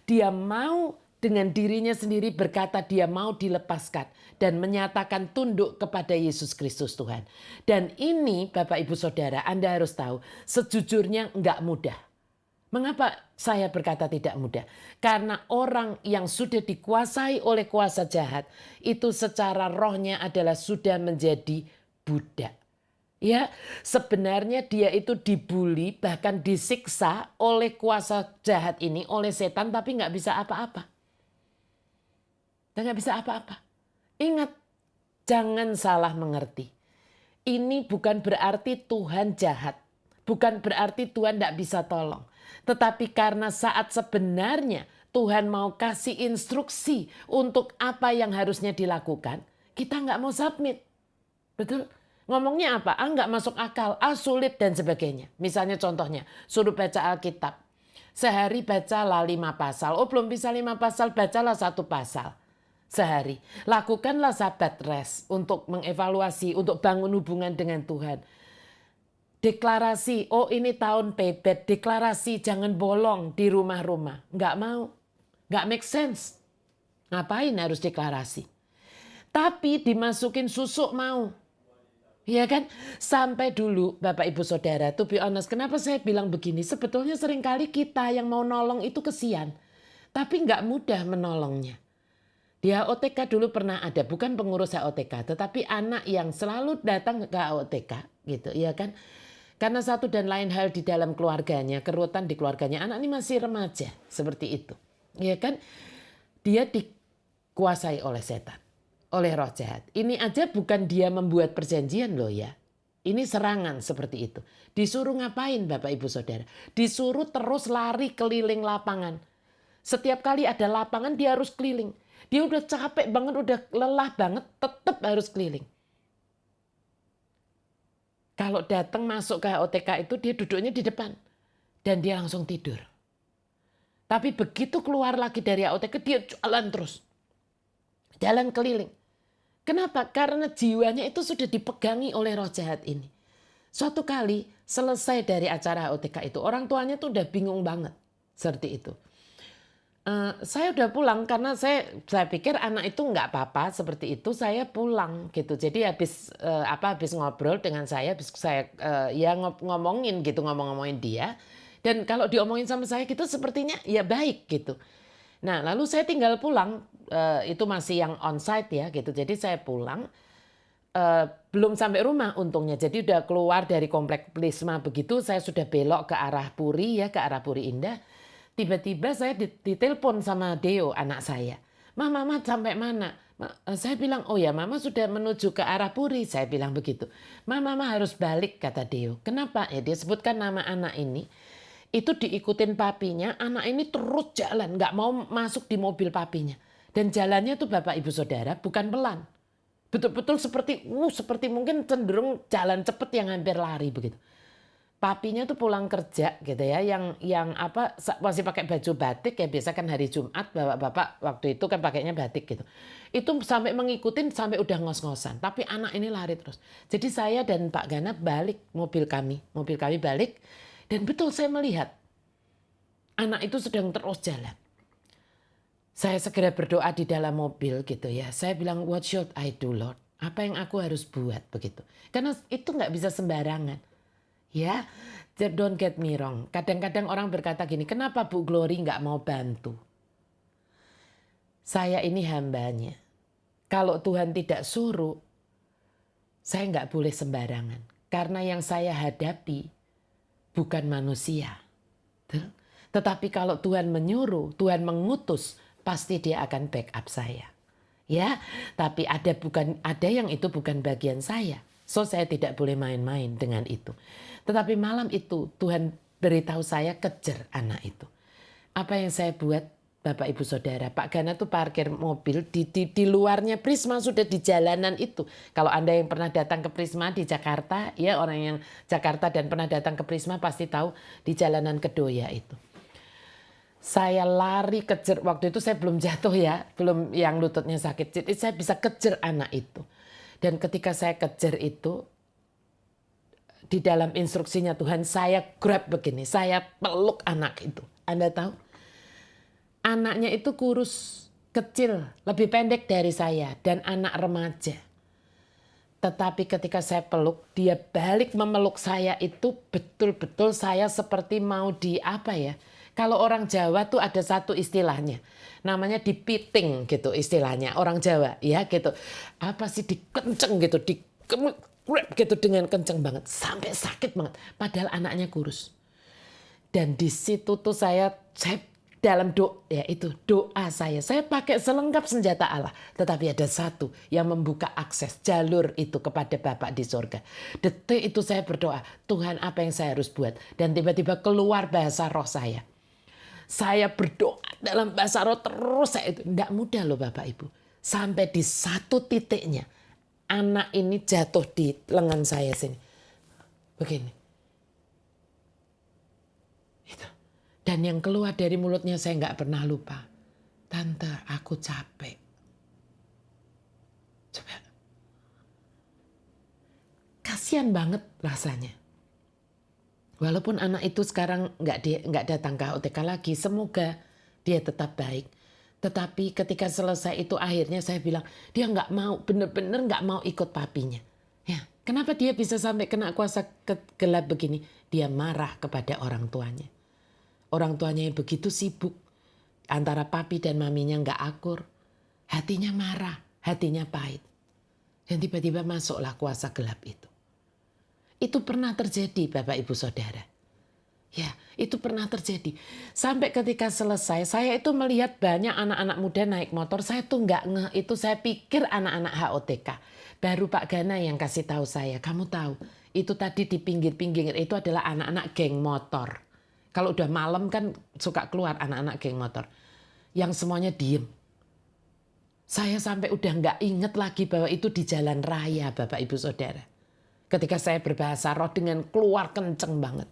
dia mau dengan dirinya sendiri berkata dia mau dilepaskan dan menyatakan tunduk kepada Yesus Kristus Tuhan. Dan ini Bapak Ibu Saudara, Anda harus tahu, sejujurnya enggak mudah. Mengapa saya berkata tidak mudah? Karena orang yang sudah dikuasai oleh kuasa jahat itu secara rohnya adalah sudah menjadi budak. Ya, sebenarnya dia itu dibully bahkan disiksa oleh kuasa jahat ini, oleh setan, tapi nggak bisa apa-apa. Dan nggak bisa apa-apa. Ingat, jangan salah mengerti. Ini bukan berarti Tuhan jahat. Bukan berarti Tuhan tidak bisa tolong. Tetapi karena saat sebenarnya Tuhan mau kasih instruksi untuk apa yang harusnya dilakukan, kita nggak mau submit. Betul? Ngomongnya apa? Nggak masuk akal, sulit dan sebagainya. Misalnya contohnya, suruh baca Alkitab. Sehari bacalah 5 pasal. Oh belum bisa 5 pasal, bacalah 1 pasal. Sehari. Lakukanlah sabat rest untuk mengevaluasi, untuk bangun hubungan dengan Tuhan. Deklarasi, oh ini tahun pebet, deklarasi jangan bolong di rumah-rumah. Nggak mau, nggak make sense. Ngapain harus deklarasi? Tapi dimasukin susuk mau. Ya kan? Sampai dulu Bapak Ibu Saudara, to be honest, kenapa saya bilang begini? Sebetulnya seringkali kita yang mau nolong itu kesian. Tapi nggak mudah menolongnya. Di HOTK dulu pernah ada, bukan pengurus HOTK, tetapi anak yang selalu datang ke HOTK, gitu, ya kan? Karena satu dan lain hal di dalam keluarganya, kerutan di keluarganya, anak ini masih remaja, seperti itu, ya kan? Dia dikuasai oleh setan, oleh roh jahat. Ini aja bukan dia membuat perjanjian loh ya. Ini serangan seperti itu. Disuruh ngapain Bapak Ibu Saudara? Disuruh terus lari keliling lapangan. Setiap kali ada lapangan dia harus keliling. Dia udah capek banget, udah lelah banget, tetap harus keliling. Kalau datang masuk ke HOTK itu dia duduknya di depan. Dan dia langsung tidur. Tapi begitu keluar lagi dari HOTK dia jalan terus. Jalan keliling. Kenapa? Karena jiwanya itu sudah dipegangi oleh roh jahat ini. Suatu kali selesai dari acara HOTK itu, orang tuanya tuh udah bingung banget. Seperti itu. Saya udah pulang karena saya pikir anak itu nggak apa-apa seperti itu, saya pulang gitu. Jadi habis ngobrol dengan saya, habis saya ngomongin gitu, ngomongin dia. Dan kalau diomongin sama saya gitu sepertinya ya baik gitu. Nah lalu saya tinggal pulang, itu masih yang onsite ya gitu. Jadi saya pulang, belum sampai rumah untungnya. Jadi udah keluar dari komplek Prisma begitu, saya sudah belok ke arah Puri ya, ke arah Puri Indah. Tiba-tiba saya ditelepon sama Deo, anak saya. Mama sampai mana? Saya bilang, oh ya mama sudah menuju ke arah Puri. Saya bilang begitu. Mama harus balik, kata Deo. Kenapa? Ya dia sebutkan nama anak ini. Itu diikutin papinya, anak ini terus jalan. Nggak mau masuk di mobil papinya. Dan jalannya tuh Bapak Ibu Saudara bukan pelan. Betul-betul seperti mungkin cenderung jalan cepet yang hampir lari begitu. Papinya tuh pulang kerja gitu ya, yang masih pakai baju batik ya, biasa kan hari Jumat bapak-bapak waktu itu kan pakainya batik gitu. Itu sampai mengikutin sampai udah ngos-ngosan, tapi anak ini lari terus. Jadi saya dan Pak Gana balik mobil kami balik dan betul saya melihat anak itu sedang terus jalan. Saya segera berdoa di dalam mobil gitu ya. Saya bilang, what should I do Lord? Apa yang aku harus buat begitu? Karena itu nggak bisa sembarangan. Ya, don't get me wrong. Kadang-kadang orang berkata gini, kenapa Bu Glory nggak mau bantu? Saya ini hambanya. Kalau Tuhan tidak suruh, saya nggak boleh sembarangan. Karena yang saya hadapi bukan manusia. Tetapi kalau Tuhan menyuruh, Tuhan mengutus, pasti dia akan backup saya. Ya, tapi ada yang itu bukan bagian saya. So saya tidak boleh main-main dengan itu. Tetapi malam itu Tuhan beritahu saya kejar anak itu. Apa yang saya buat Bapak Ibu Saudara, Pak Gana tuh parkir mobil di luarnya Prisma, sudah di jalanan itu. Kalau Anda yang pernah datang ke Prisma di Jakarta, ya orang yang Jakarta dan pernah datang ke Prisma pasti tahu di jalanan Kedoya itu. Saya lari kejar, waktu itu saya belum jatuh ya, belum yang lututnya sakit. Jadi saya bisa kejar anak itu. Dan ketika saya kejar itu, di dalam instruksinya Tuhan, saya grab begini, saya peluk anak itu. Anda tahu? Anaknya itu kurus, kecil, lebih pendek dari saya, dan anak remaja. Tetapi ketika saya peluk, dia balik memeluk saya itu betul-betul saya seperti mau di apa ya. Kalau orang Jawa tuh ada satu istilahnya. Namanya dipiting gitu istilahnya. Orang Jawa ya gitu. Apa sih dikenceng gitu. Grab gitu dengan kenceng banget. Sampai sakit banget. Padahal anaknya kurus. Dan di situ tuh saya dalam doa saya pakai selengkap senjata Allah. Tetapi ada satu yang membuka akses jalur itu kepada Bapa di sorga. Detik itu saya berdoa, Tuhan apa yang saya harus buat? Dan tiba-tiba keluar bahasa roh saya. Saya berdoa dalam bahasa roh terus. Itu tidak mudah loh Bapak Ibu. Sampai di satu titiknya anak ini jatuh di lengan saya sini. Begini. Dan yang keluar dari mulutnya saya nggak pernah lupa. Tante, aku capek. Coba. Kasian banget rasanya. Walaupun anak itu sekarang nggak datang ke HOTK lagi, semoga dia tetap baik. Tetapi ketika selesai itu akhirnya saya bilang, dia nggak mau, bener-bener nggak mau ikut papinya. Ya, kenapa dia bisa sampai kena kuasa gelap begini? Dia marah kepada orang tuanya. Orang tuanya yang begitu sibuk, antara papi dan maminya nggak akur. Hatinya marah, hatinya pahit. Dan tiba-tiba masuklah kuasa gelap itu. Itu pernah terjadi Bapak Ibu Saudara. Ya, itu pernah terjadi. Sampai ketika selesai, saya itu melihat banyak anak-anak muda naik motor. Saya tuh nggak ngeh, itu saya pikir anak-anak HOTK. Baru Pak Gana yang kasih tahu saya, kamu tahu, itu tadi di pinggir-pinggir itu adalah anak-anak geng motor. Kalau udah malam kan suka keluar anak-anak geng motor. Yang semuanya diem. Saya sampai udah nggak inget lagi bahwa itu di jalan raya Bapak Ibu Saudara. Ketika saya berbahasa roh dengan keluar kenceng banget.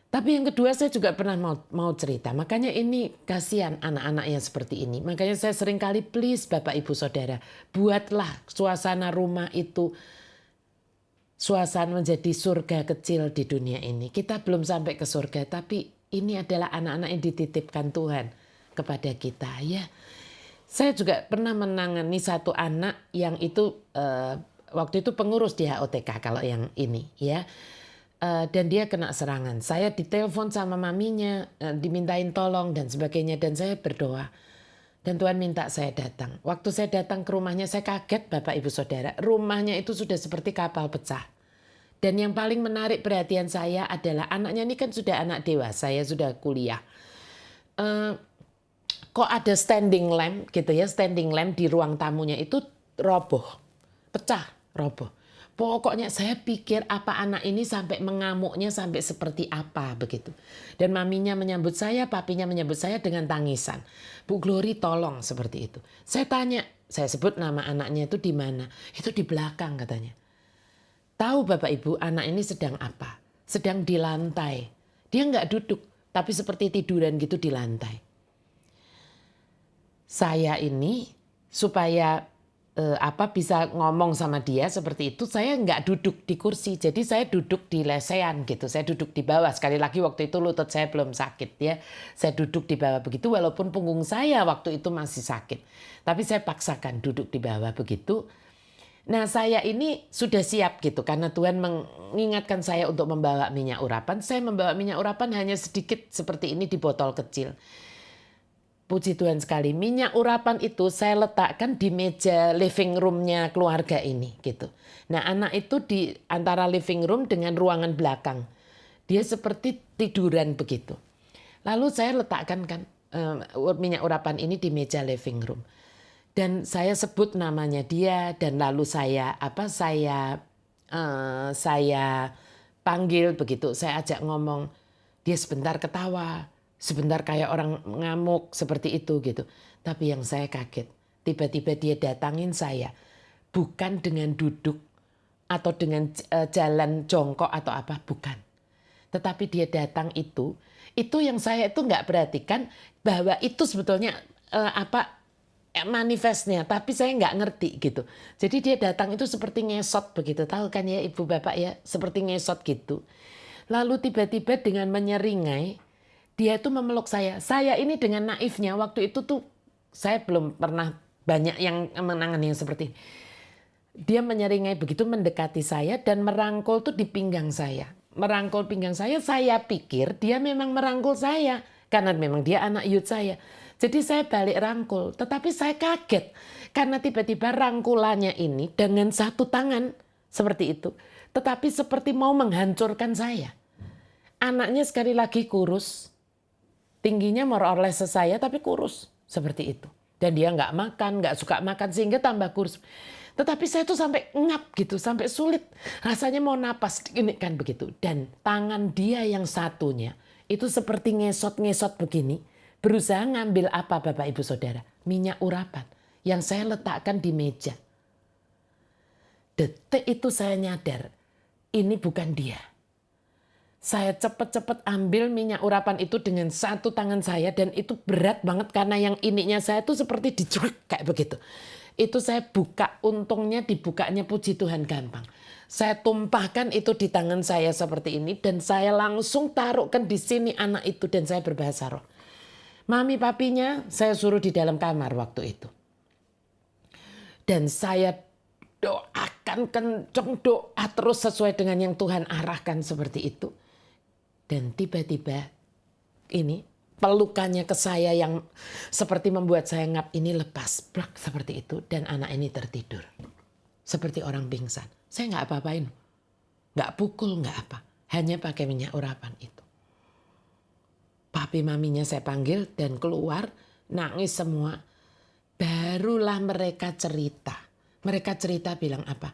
Tapi yang kedua saya juga pernah mau cerita. Makanya ini kasihan anak-anak yang seperti ini. Makanya saya sering kali please Bapak Ibu Saudara. Buatlah suasana rumah itu. Suasana menjadi surga kecil di dunia ini. Kita belum sampai ke surga. Tapi ini adalah anak-anak yang dititipkan Tuhan kepada kita. Ya, saya juga pernah menangani satu anak yang itu waktu itu pengurus di HOTK kalau yang ini ya. Dan dia kena serangan. Saya ditelepon sama maminya, dimintain tolong dan sebagainya. Dan saya berdoa. Dan Tuhan minta saya datang. Waktu saya datang ke rumahnya saya kaget Bapak Ibu Saudara. Rumahnya itu sudah seperti kapal pecah. Dan yang paling menarik perhatian saya adalah anaknya ini kan sudah anak dewasa ya, sudah kuliah. Kok ada standing lamp gitu ya, standing lamp di ruang tamunya itu roboh, pecah, roboh. Pokoknya saya pikir apa anak ini sampai mengamuknya sampai seperti apa begitu. Dan maminya menyambut saya, papinya menyambut saya dengan tangisan. Bu Glory tolong seperti itu. Saya tanya, saya sebut nama anaknya itu di mana? Itu di belakang katanya. Tahu Bapak Ibu anak ini sedang apa? Sedang di lantai. Dia nggak duduk, tapi seperti tiduran gitu di lantai. Saya ini supaya bisa ngomong sama dia seperti itu, saya nggak duduk di kursi, jadi saya duduk di lesehan gitu, saya duduk di bawah. Sekali lagi waktu itu lutut saya belum sakit ya, saya duduk di bawah begitu walaupun punggung saya waktu itu masih sakit, tapi saya paksakan duduk di bawah begitu. Nah saya ini sudah siap gitu karena Tuhan mengingatkan saya untuk membawa minyak urapan. Saya membawa minyak urapan hanya sedikit seperti ini di botol kecil. Puji Tuhan sekali, minyak urapan itu saya letakkan di meja living room-nya keluarga ini gitu. Nah anak itu di antara living room dengan ruangan belakang. Dia seperti tiduran begitu. Lalu saya letakkan kan minyak urapan ini di meja living room. Dan saya sebut namanya dia dan lalu saya panggil begitu. Saya ajak ngomong, dia sebentar ketawa. Sebentar kayak orang ngamuk seperti itu gitu. Tapi yang saya kaget, tiba-tiba dia datangin saya. Bukan dengan duduk atau dengan jalan jongkok atau apa, bukan. Tetapi dia datang itu Itu yang saya itu nggak perhatikan bahwa itu sebetulnya manifestnya, tapi saya nggak ngerti gitu. Jadi dia datang itu seperti ngesot begitu, tahu kan ya ibu bapak ya, seperti ngesot gitu. Lalu tiba-tiba dengan menyeringai, dia itu memeluk saya. Saya ini dengan naifnya waktu itu tuh saya belum pernah banyak yang menangani yang seperti ini. Dia menyeringai begitu mendekati saya dan merangkul tuh di pinggang saya. Merangkul pinggang saya pikir dia memang merangkul saya. Karena memang dia anak youth saya. Jadi saya balik rangkul. Tetapi saya kaget. Karena tiba-tiba rangkulannya ini dengan satu tangan. Seperti itu. Tetapi seperti mau menghancurkan saya. Anaknya sekali lagi kurus. Tingginya more or less saya tapi kurus. Seperti itu. Dan dia nggak makan, nggak suka makan sehingga tambah kurus. Tetapi saya tuh sampai ngap gitu, sampai sulit. Rasanya mau napas, ini kan begitu. Dan tangan dia yang satunya, itu seperti ngesot-ngesot begini. Berusaha ngambil apa Bapak Ibu Saudara? Minyak urapan yang saya letakkan di meja. Detik itu saya nyadar, ini bukan dia. Saya cepat-cepat ambil minyak urapan itu dengan satu tangan saya. Dan itu berat banget karena yang ininya saya tuh seperti dijeruk kayak begitu. Itu saya buka, untungnya dibukanya puji Tuhan gampang. Saya tumpahkan itu di tangan saya seperti ini dan saya langsung taruhkan di sini anak itu dan saya berbahasa roh. Mami papinya saya suruh di dalam kamar waktu itu. Dan saya doakan kenceng doa terus sesuai dengan yang Tuhan arahkan seperti itu. Dan tiba-tiba ini pelukannya ke saya yang seperti membuat saya ngap ini lepas. Brak, seperti itu. Dan anak ini tertidur. Seperti orang pingsan. Saya nggak apa-apain. Nggak pukul, nggak apa. Hanya pakai minyak urapan itu. Papi maminya saya panggil dan keluar. Nangis semua. Barulah mereka cerita. Mereka cerita bilang apa?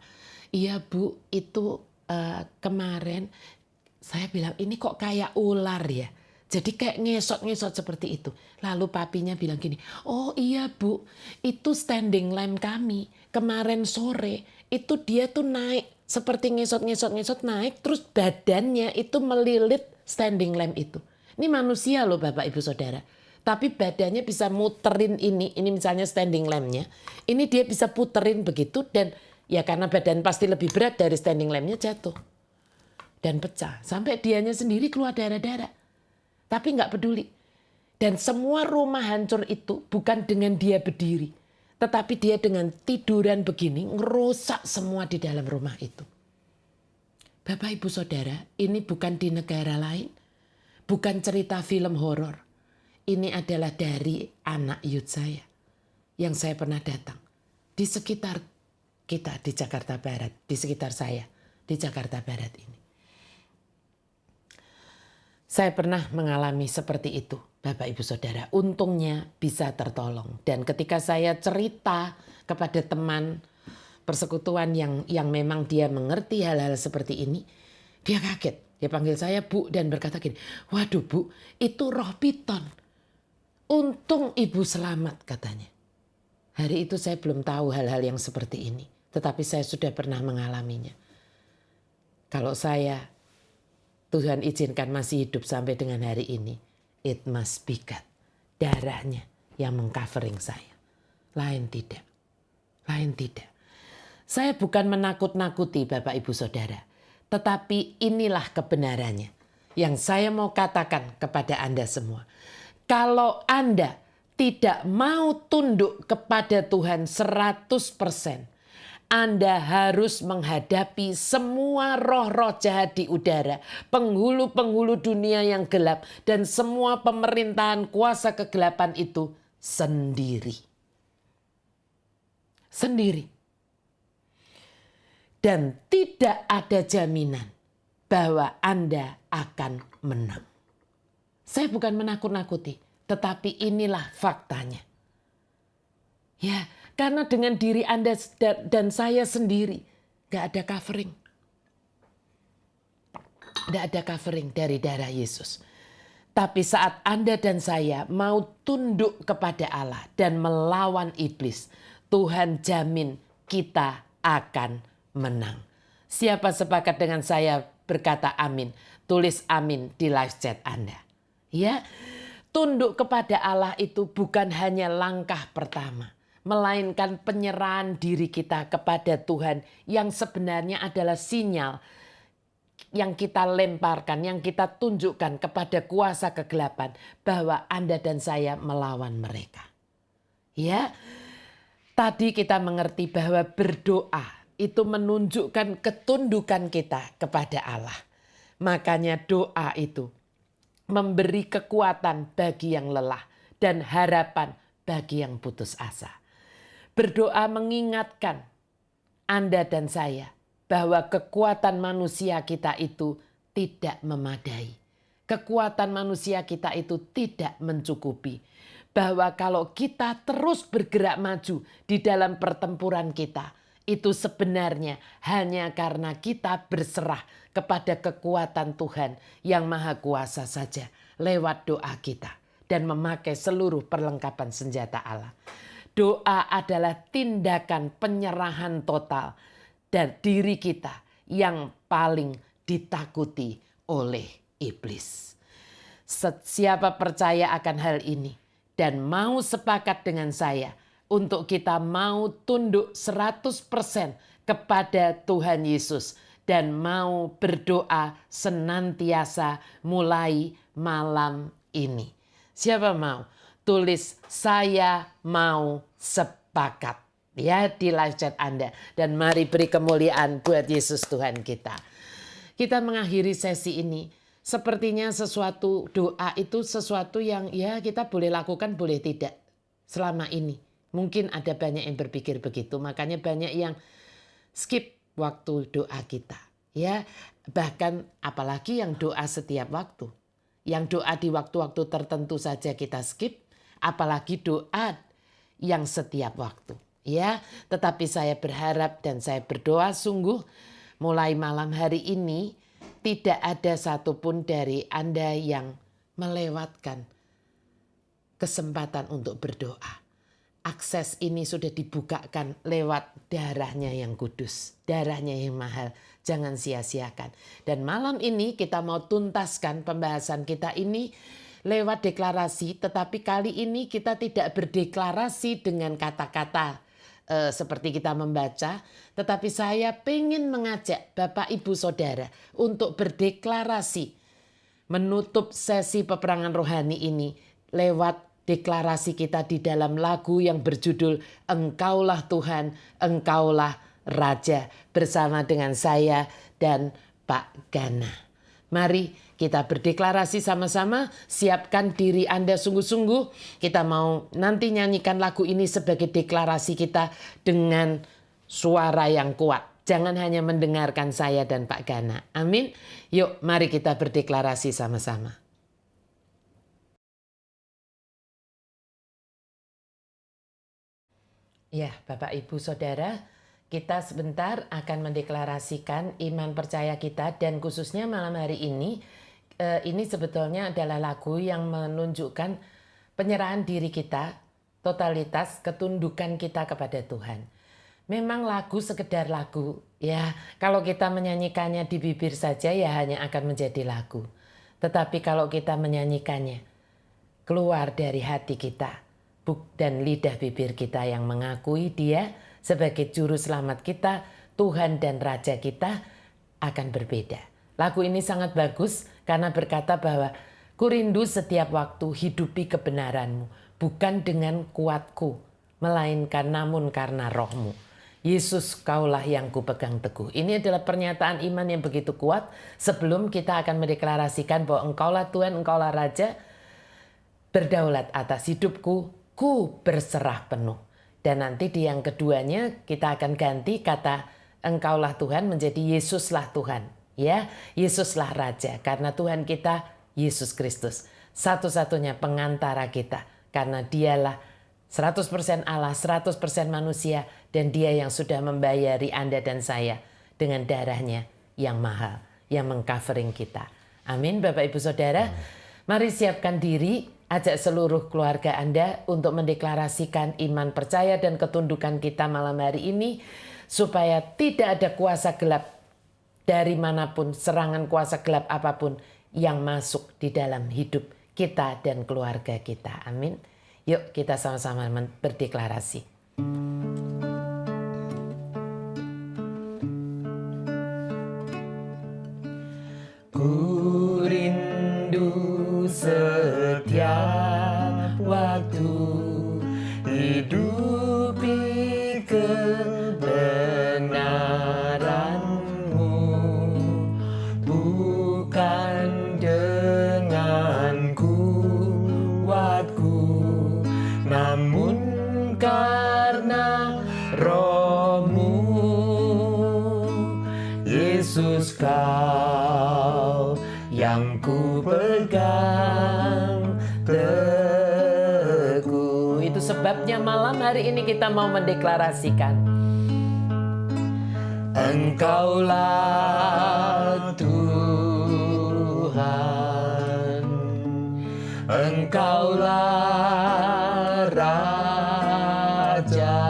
Iya Bu, itu kemarin saya bilang ini kok kayak ular ya. Jadi kayak ngesot-ngesot seperti itu. Lalu papinya bilang gini, oh iya Bu, itu standing lamp kami. Kemarin sore itu dia tuh naik. Seperti ngesot-ngesot naik. Terus badannya itu melilit standing lamp itu. Ini manusia loh Bapak Ibu Saudara. Tapi badannya bisa muterin ini. Ini misalnya standing lampnya. Ini dia bisa puterin begitu. Dan ya karena badan pasti lebih berat dari standing lampnya jatuh. Dan pecah. Sampai dianya sendiri keluar darah-darah. Tapi nggak peduli. Dan semua rumah hancur itu bukan dengan dia berdiri. Tetapi dia dengan tiduran begini ngerusak semua di dalam rumah itu. Bapak Ibu Saudara, ini bukan di negara lain. Bukan cerita film horor. Ini adalah dari anak youth saya. Yang saya pernah datang. Di sekitar kita di Jakarta Barat. Di sekitar saya di Jakarta Barat ini. Saya pernah mengalami seperti itu, Bapak Ibu Saudara. Untungnya bisa tertolong. Dan ketika saya cerita kepada teman persekutuan yang memang dia mengerti hal-hal seperti ini, dia kaget. Dia panggil saya Bu dan berkata gini, waduh Bu, itu roh piton. Untung Ibu selamat katanya. Hari itu saya belum tahu hal-hal yang seperti ini. Tetapi saya sudah pernah mengalaminya. Kalau saya Tuhan izinkan masih hidup sampai dengan hari ini. It must be God. Darahnya yang mengcovering saya. Lain tidak. Lain tidak. Saya bukan menakut-nakuti Bapak Ibu Saudara. Tetapi inilah kebenarannya. Yang saya mau katakan kepada Anda semua. Kalau Anda tidak mau tunduk kepada Tuhan 100%. Anda harus menghadapi semua roh-roh jahat di udara, penghulu-penghulu dunia yang gelap, dan semua pemerintahan kuasa kegelapan itu sendiri. Sendiri. Dan tidak ada jaminan bahwa Anda akan menang. Saya bukan menakut-nakuti, tetapi inilah faktanya. Ya, karena dengan diri Anda dan saya sendiri, gak ada covering. Gak ada covering dari darah Yesus. Tapi saat Anda dan saya mau tunduk kepada Allah dan melawan iblis, Tuhan jamin kita akan menang. Siapa sepakat dengan saya berkata amin, tulis amin di live chat Anda. Ya, tunduk kepada Allah itu bukan hanya langkah pertama, melainkan penyerahan diri kita kepada Tuhan yang sebenarnya adalah sinyal yang kita lemparkan, yang kita tunjukkan kepada kuasa kegelapan bahwa Anda dan saya melawan mereka. Ya, tadi kita mengerti bahwa berdoa itu menunjukkan ketundukan kita kepada Allah. Makanya doa itu memberi kekuatan bagi yang lelah dan harapan bagi yang putus asa. Berdoa mengingatkan Anda dan saya bahwa kekuatan manusia kita itu tidak memadai. Kekuatan manusia kita itu tidak mencukupi. Bahwa kalau kita terus bergerak maju di dalam pertempuran kita, itu sebenarnya hanya karena kita berserah kepada kekuatan Tuhan yang Maha Kuasa saja lewat doa kita dan memakai seluruh perlengkapan senjata Allah. Doa adalah tindakan penyerahan total dan diri kita yang paling ditakuti oleh iblis. Siapa percaya akan hal ini dan mau sepakat dengan saya untuk kita mau tunduk 100% kepada Tuhan Yesus dan mau berdoa senantiasa mulai malam ini. Siapa mau? Tulis saya mau sepakat ya di live chat Anda, dan mari beri kemuliaan buat Yesus Tuhan kita. Kita mengakhiri sesi ini. Sepertinya sesuatu doa itu sesuatu yang ya kita boleh lakukan boleh tidak selama ini. Mungkin ada banyak yang berpikir begitu, makanya banyak yang skip waktu doa kita. Ya, bahkan apalagi yang doa setiap waktu. Yang doa di waktu-waktu tertentu saja kita skip, apalagi doa yang setiap waktu. Ya, tetapi saya berharap dan saya berdoa sungguh mulai malam hari ini tidak ada satupun dari Anda yang melewatkan kesempatan untuk berdoa. Akses ini sudah dibukakan lewat darahnya yang kudus, darahnya yang mahal. Jangan sia-siakan. Dan malam ini kita mau tuntaskan pembahasan kita ini lewat deklarasi, tetapi kali ini kita tidak berdeklarasi dengan kata-kata seperti kita membaca, tetapi saya ingin mengajak Bapak Ibu Saudara untuk berdeklarasi menutup sesi peperangan rohani ini lewat deklarasi kita di dalam lagu yang berjudul Engkaulah Tuhan, Engkaulah Raja bersama dengan saya dan Pak Gana. Mari kita berdeklarasi sama-sama, siapkan diri Anda sungguh-sungguh. Kita mau nanti nyanyikan lagu ini sebagai deklarasi kita dengan suara yang kuat. Jangan hanya mendengarkan saya dan Pak Gana. Amin. Yuk mari kita berdeklarasi sama-sama. Ya, Bapak Ibu Saudara, kita sebentar akan mendeklarasikan iman percaya kita dan khususnya malam hari ini sebetulnya adalah lagu yang menunjukkan penyerahan diri kita, totalitas ketundukan kita kepada Tuhan. Memang lagu sekedar lagu, ya kalau kita menyanyikannya di bibir saja ya hanya akan menjadi lagu. Tetapi kalau kita menyanyikannya keluar dari hati kita dan lidah bibir kita yang mengakui Dia sebagai juru selamat kita, Tuhan dan Raja kita, akan berbeda. Lagu ini sangat bagus karena berkata bahwa ku rindu setiap waktu hidupi kebenaran-Mu, bukan dengan kuatku, melainkan namun karena roh-Mu. Yesus, Kaulah yang ku pegang teguh. Ini adalah pernyataan iman yang begitu kuat sebelum kita akan mendeklarasikan bahwa Engkaulah Tuhan, Engkaulah Raja, berdaulat atas hidupku, ku berserah penuh. Dan nanti di yang keduanya kita akan ganti kata Engkaulah Tuhan menjadi Yesuslah Tuhan. Ya, Yesuslah Raja karena Tuhan kita Yesus Kristus. Satu-satunya pengantara kita karena Dialah 100% Allah, 100% manusia dan Dia yang sudah membayari Anda dan saya dengan darahnya yang mahal, yang mengcovering kita. Amin Bapak Ibu Saudara. Mari siapkan diri, ajak seluruh keluarga Anda untuk mendeklarasikan iman percaya dan ketundukan kita malam hari ini supaya tidak ada kuasa gelap dari manapun, serangan kuasa gelap apapun yang masuk di dalam hidup kita dan keluarga kita. Amin. Yuk kita sama-sama berdeklarasi. Ku rindu setiap waktu hidupi kebenaran-Mu, bukan dengan kuatku, namun karena Roh-Mu. Yesus, Kau yang ku pegang teguh. Itu sebabnya malam hari ini kita mau mendeklarasikan, Engkaulah Tuhan, Engkaulah Raja,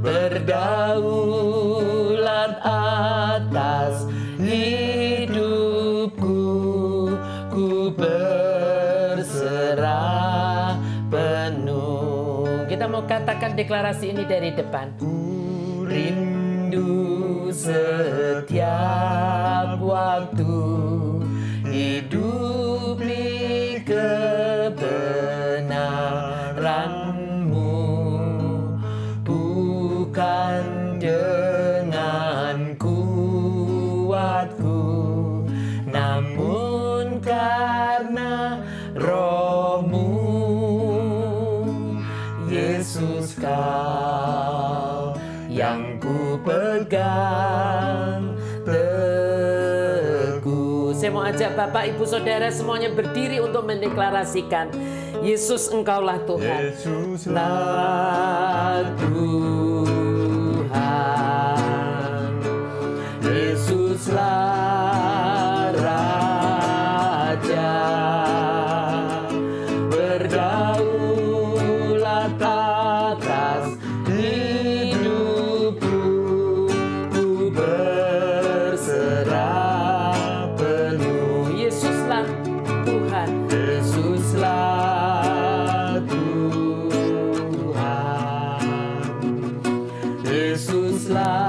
berdaulat atas hidupku, ku berserah penuh. Kita mau katakan deklarasi ini dari depan. Ku rindu setiap waktu hidupi kebenaran-Mu, bukan dengan kuatku, namun karena Roh-Mu. Yesus, Kau yang ku pegang teguh. Saya mau ajak Bapak, Ibu, Saudara semuanya berdiri untuk mendeklarasikan, Yesus, Engkaulah Tuhan. Yesuslah Tuhan, Yesuslah Raja, berdaulat atas hidupku, ku berserah penuh. Yesuslah Tuhan, Yesuslah Tuhan, Yesuslah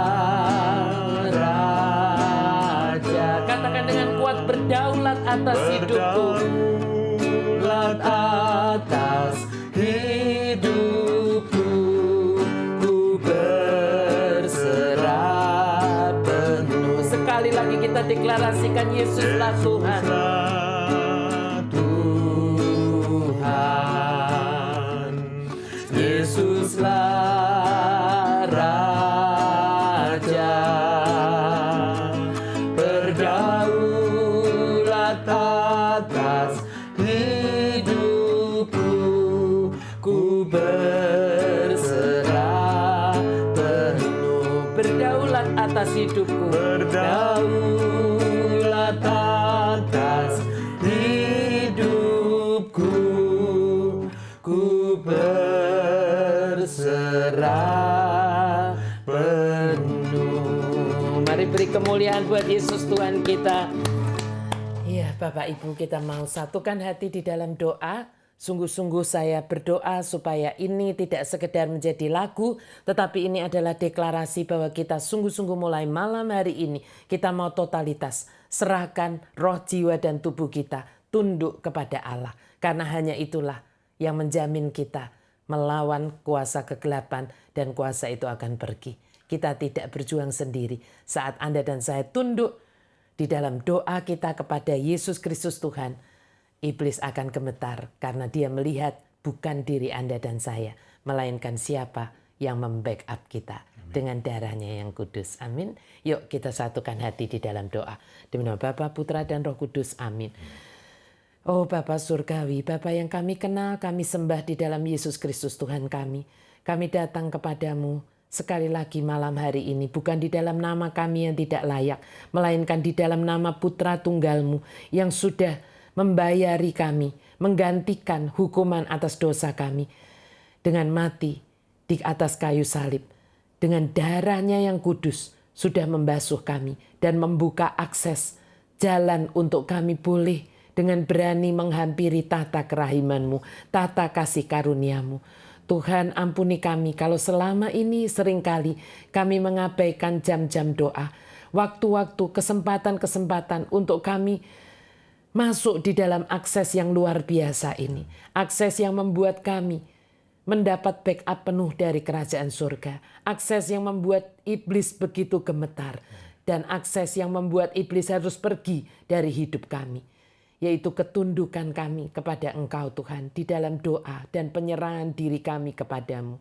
Raja. Katakan dengan kuat, berdaulat atas hidupku, berdaulat atas hidupku, ku berserah penuh. Sekali lagi kita deklarasikan, Yesuslah Tuhan, Tuhan, Yesuslah Raja, berdaulat atas hidupku, ku berserah penuh. Berdaulat atas hidupku, berdaulat atas hidupku, ku berserah penuh. Mari beri kemuliaan buat Yesus Tuhan kita. Iya, Bapak Ibu, kita mau satukan hati di dalam doa. Sungguh-sungguh saya berdoa supaya ini tidak sekedar menjadi lagu, tetapi ini adalah deklarasi bahwa kita sungguh-sungguh mulai malam hari ini, kita mau totalitas, serahkan roh, jiwa, dan tubuh kita, tunduk kepada Allah. Karena hanya itulah yang menjamin kita melawan kuasa kegelapan, dan kuasa itu akan pergi. Kita tidak berjuang sendiri. Saat Anda dan saya tunduk di dalam doa kita kepada Yesus Kristus Tuhan, iblis akan gemetar karena dia melihat bukan diri Anda dan saya, melainkan siapa yang membackup kita dengan darahnya yang kudus. Amin. Yuk kita satukan hati di dalam doa. Demi nama Bapa, Putra, dan Roh Kudus. Amin. Oh Bapa Surgawi, Bapa yang kami kenal, kami sembah di dalam Yesus Kristus Tuhan kami. Kami datang kepadamu sekali lagi malam hari ini, bukan di dalam nama kami yang tidak layak, melainkan di dalam nama Putra Tunggal-Mu yang sudah membayari kami, menggantikan hukuman atas dosa kami dengan mati di atas kayu salib. Dengan darahnya yang kudus sudah membasuh kami dan membuka akses jalan untuk kami boleh dengan berani menghampiri tahta kerahiman-Mu, tahta kasih karunia-Mu. Tuhan, ampuni kami kalau selama ini seringkali kami mengabaikan jam-jam doa, waktu-waktu, kesempatan-kesempatan untuk kami masuk di dalam akses yang luar biasa ini. Akses yang membuat kami mendapat backup penuh dari kerajaan surga. Akses yang membuat iblis begitu gemetar. Dan akses yang membuat iblis harus pergi dari hidup kami. Yaitu ketundukan kami kepada Engkau Tuhan di dalam doa dan penyerahan diri kami kepadamu.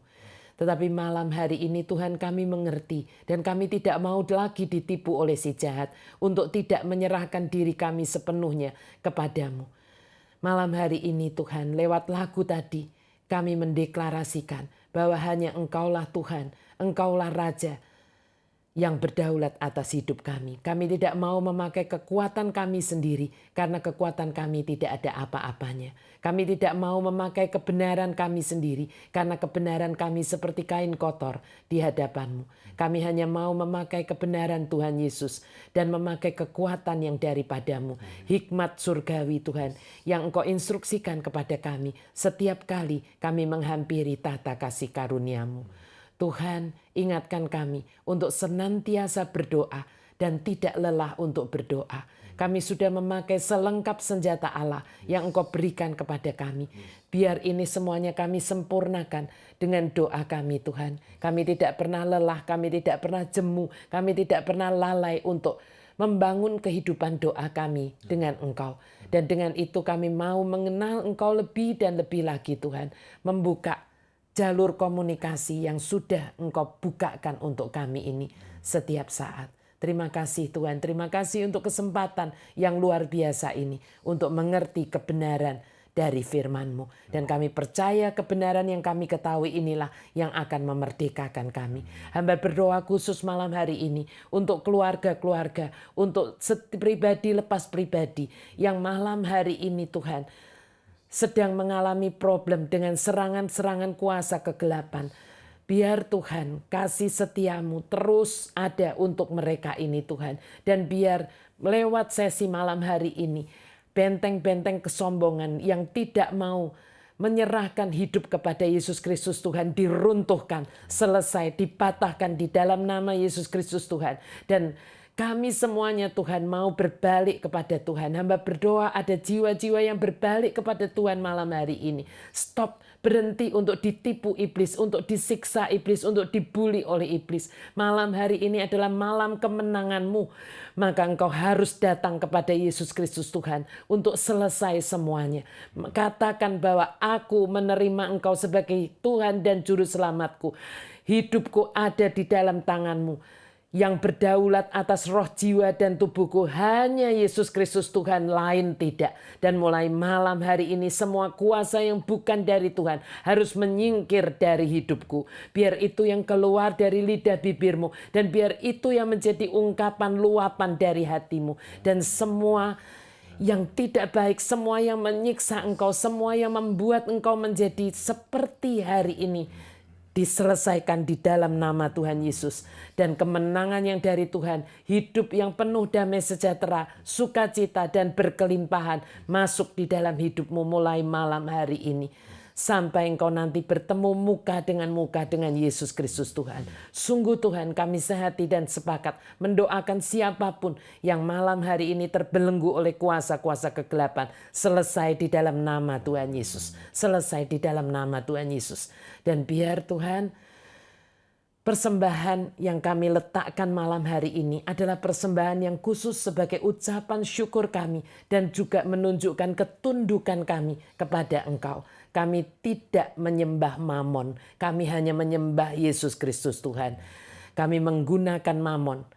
Tetapi malam hari ini Tuhan kami mengerti dan kami tidak mau lagi ditipu oleh si jahat untuk tidak menyerahkan diri kami sepenuhnya kepadamu. Malam hari ini Tuhan lewat lagu tadi kami mendeklarasikan bahwa hanya Engkaulah Tuhan, Engkaulah Raja yang berdaulat atas hidup kami. Kami tidak mau memakai kekuatan kami sendiri karena kekuatan kami tidak ada apa-apanya. Kami tidak mau memakai kebenaran kami sendiri karena kebenaran kami seperti kain kotor di hadapan-Mu. Kami hanya mau memakai kebenaran Tuhan Yesus dan memakai kekuatan yang daripada-Mu. Hikmat surgawi Tuhan yang Engkau instruksikan kepada kami setiap kali kami menghampiri tahta kasih karunia-Mu. Tuhan, ingatkan kami untuk senantiasa berdoa dan tidak lelah untuk berdoa. Kami sudah memakai selengkap senjata Allah yang Engkau berikan kepada kami. Biar ini semuanya kami sempurnakan dengan doa kami Tuhan. Kami tidak pernah lelah, kami tidak pernah jemu, kami tidak pernah lalai untuk membangun kehidupan doa kami dengan Engkau. Dan dengan itu kami mau mengenal Engkau lebih dan lebih lagi Tuhan. Membuka jalur komunikasi yang sudah Engkau bukakan untuk kami ini setiap saat. Terima kasih Tuhan, terima kasih untuk kesempatan yang luar biasa ini untuk mengerti kebenaran dari firman-Mu. Dan kami percaya kebenaran yang kami ketahui inilah yang akan memerdekakan kami. Hamba berdoa khusus malam hari ini untuk keluarga-keluarga, untuk pribadi lepas pribadi yang malam hari ini Tuhan sedang mengalami problem dengan serangan-serangan kuasa kegelapan. Biar Tuhan kasih setia-Mu terus ada untuk mereka ini Tuhan. Dan biar lewat sesi malam hari ini, benteng-benteng kesombongan yang tidak mau menyerahkan hidup kepada Yesus Kristus Tuhan diruntuhkan, selesai, dipatahkan di dalam nama Yesus Kristus Tuhan. Dan kami semuanya Tuhan mau berbalik kepada Tuhan. Hamba berdoa ada jiwa-jiwa yang berbalik kepada Tuhan malam hari ini. Stop, berhenti untuk ditipu iblis, untuk disiksa iblis, untuk dibuli oleh iblis. Malam hari ini adalah malam kemenangan-Mu. Maka Engkau harus datang kepada Yesus Kristus Tuhan untuk selesai semuanya. Katakan bahwa aku menerima Engkau sebagai Tuhan dan Juru Selamatku. Hidupku ada di dalam tangan-Mu. Yang berdaulat atas roh, jiwa, dan tubuhku hanya Yesus Kristus Tuhan, lain tidak. Dan mulai malam hari ini semua kuasa yang bukan dari Tuhan harus menyingkir dari hidupku. Biar itu yang keluar dari lidah bibirmu. Dan biar itu yang menjadi ungkapan luapan dari hatimu. Dan semua yang tidak baik, semua yang menyiksa engkau, semua yang membuat engkau menjadi seperti hari ini, diselesaikan di dalam nama Tuhan Yesus. Dan kemenangan yang dari Tuhan, hidup yang penuh damai sejahtera, sukacita dan berkelimpahan masuk di dalam hidupmu mulai malam hari ini. Sampai engkau nanti bertemu muka dengan Yesus Kristus Tuhan. Sungguh Tuhan, kami sehati dan sepakat mendoakan siapapun yang malam hari ini terbelenggu oleh kuasa-kuasa kegelapan. Selesai di dalam nama Tuhan Yesus. Selesai di dalam nama Tuhan Yesus. Dan biar Tuhan, persembahan yang kami letakkan malam hari ini adalah persembahan yang khusus sebagai ucapan syukur kami dan juga menunjukkan ketundukan kami kepada Engkau. Kami tidak menyembah mamon, kami hanya menyembah Yesus Kristus Tuhan. Kami menggunakan mamon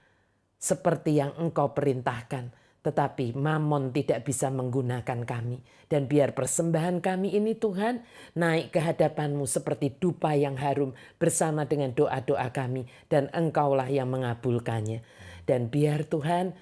seperti yang Engkau perintahkan. Tetapi mamon tidak bisa menggunakan kami. Dan biar persembahan kami ini Tuhan naik ke hadapan-Mu seperti dupa yang harum bersama dengan doa-doa kami. Dan Engkaulah yang mengabulkannya. Dan biar Tuhan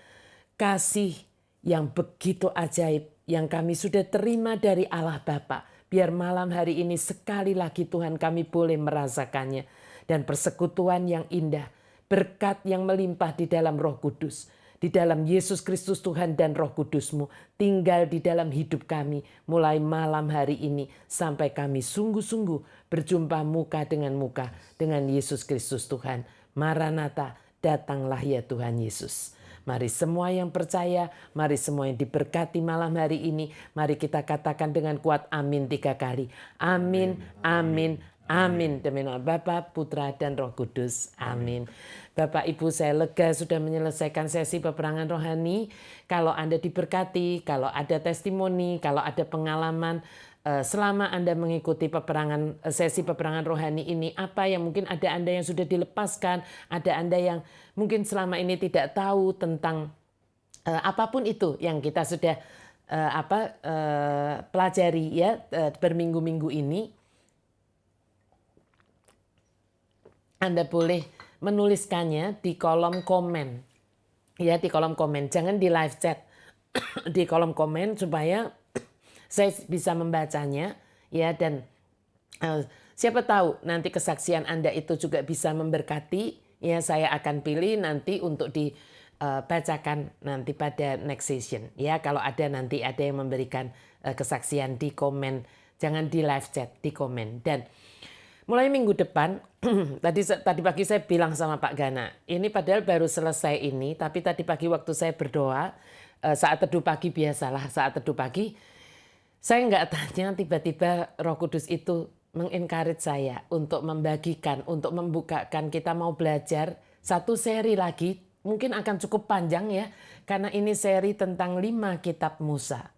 kasih yang begitu ajaib yang kami sudah terima dari Allah Bapa. Biar malam hari ini sekali lagi Tuhan kami boleh merasakannya. Dan persekutuan yang indah, berkat yang melimpah di dalam Roh Kudus. di dalam Yesus Kristus Tuhan dan Roh Kudus-Mu tinggal di dalam hidup kami mulai malam hari ini sampai kami sungguh-sungguh berjumpa muka dengan Yesus Kristus Tuhan. Maranatha, datanglah ya Tuhan Yesus. Mari semua yang percaya, mari semua yang diberkati malam hari ini, mari kita katakan dengan kuat amin 3 kali. Amin, amin, amin. Demi nama Bapa, Putra, dan Roh Kudus. Amin. Bapak Ibu, saya lega sudah menyelesaikan sesi peperangan rohani. Kalau Anda diberkati, kalau ada testimoni, kalau ada pengalaman, selama Anda mengikuti sesi peperangan rohani ini, apa yang mungkin ada Anda yang sudah dilepaskan, ada Anda yang mungkin selama ini tidak tahu tentang apapun itu yang kita sudah pelajari ya berminggu-minggu ini, Anda boleh menuliskannya di kolom komen. Ya, di kolom komen, jangan di live chat. Di kolom komen supaya saya bisa membacanya ya, dan siapa tahu nanti kesaksian Anda itu juga bisa memberkati ya. Saya akan pilih nanti untuk dibacakan nanti pada next session ya. Kalau ada nanti ada yang memberikan kesaksian di komen, jangan di live chat, di komen. Dan mulai minggu depan tadi pagi saya bilang sama Pak Gana, ini padahal baru selesai ini, tapi tadi pagi waktu saya berdoa saat teduh pagi, biasalah saat teduh pagi, saya nggak tanya, tiba-tiba Roh Kudus itu mengencourage saya untuk membagikan, untuk membukakan. Kita mau belajar satu seri lagi, mungkin akan cukup panjang ya, karena ini seri tentang 5 kitab Musa.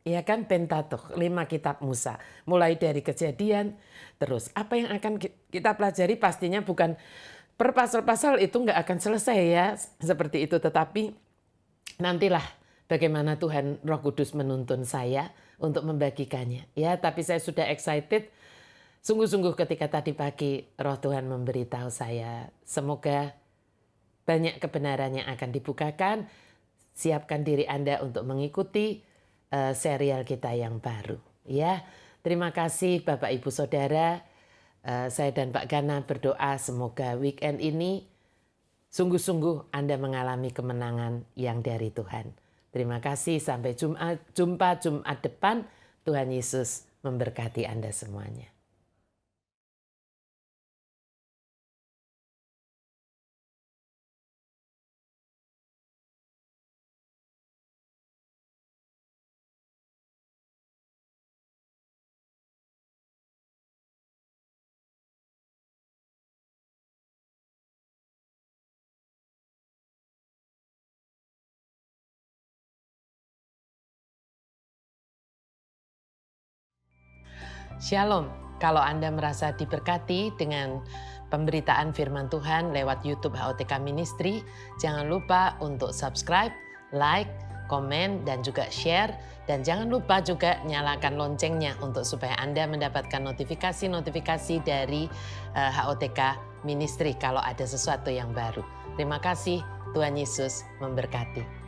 Ya kan, Pentateuch, 5 kitab Musa. Mulai dari Kejadian, terus apa yang akan kita pelajari pastinya bukan per pasal-pasal, itu nggak akan selesai ya, seperti itu. Tetapi nantilah bagaimana Tuhan Roh Kudus menuntun saya untuk membagikannya. Ya, tapi saya sudah excited sungguh-sungguh ketika tadi pagi Roh Tuhan memberitahu saya. Semoga banyak kebenaran yang akan dibukakan. Siapkan diri Anda untuk mengikuti serial kita yang baru. Ya, terima kasih Bapak Ibu Saudara. Saya dan Pak Gana berdoa semoga weekend ini sungguh-sungguh Anda mengalami kemenangan yang dari Tuhan. Terima kasih, sampai jumpa Jumat depan. Tuhan Yesus memberkati Anda semuanya. Shalom, kalau Anda merasa diberkati dengan pemberitaan firman Tuhan lewat YouTube HOTK Ministry, jangan lupa untuk subscribe, like, komen, dan juga share. Dan jangan lupa juga nyalakan loncengnya untuk supaya Anda mendapatkan notifikasi-notifikasi dari HOTK Ministry kalau ada sesuatu yang baru. Terima kasih, Tuhan Yesus memberkati.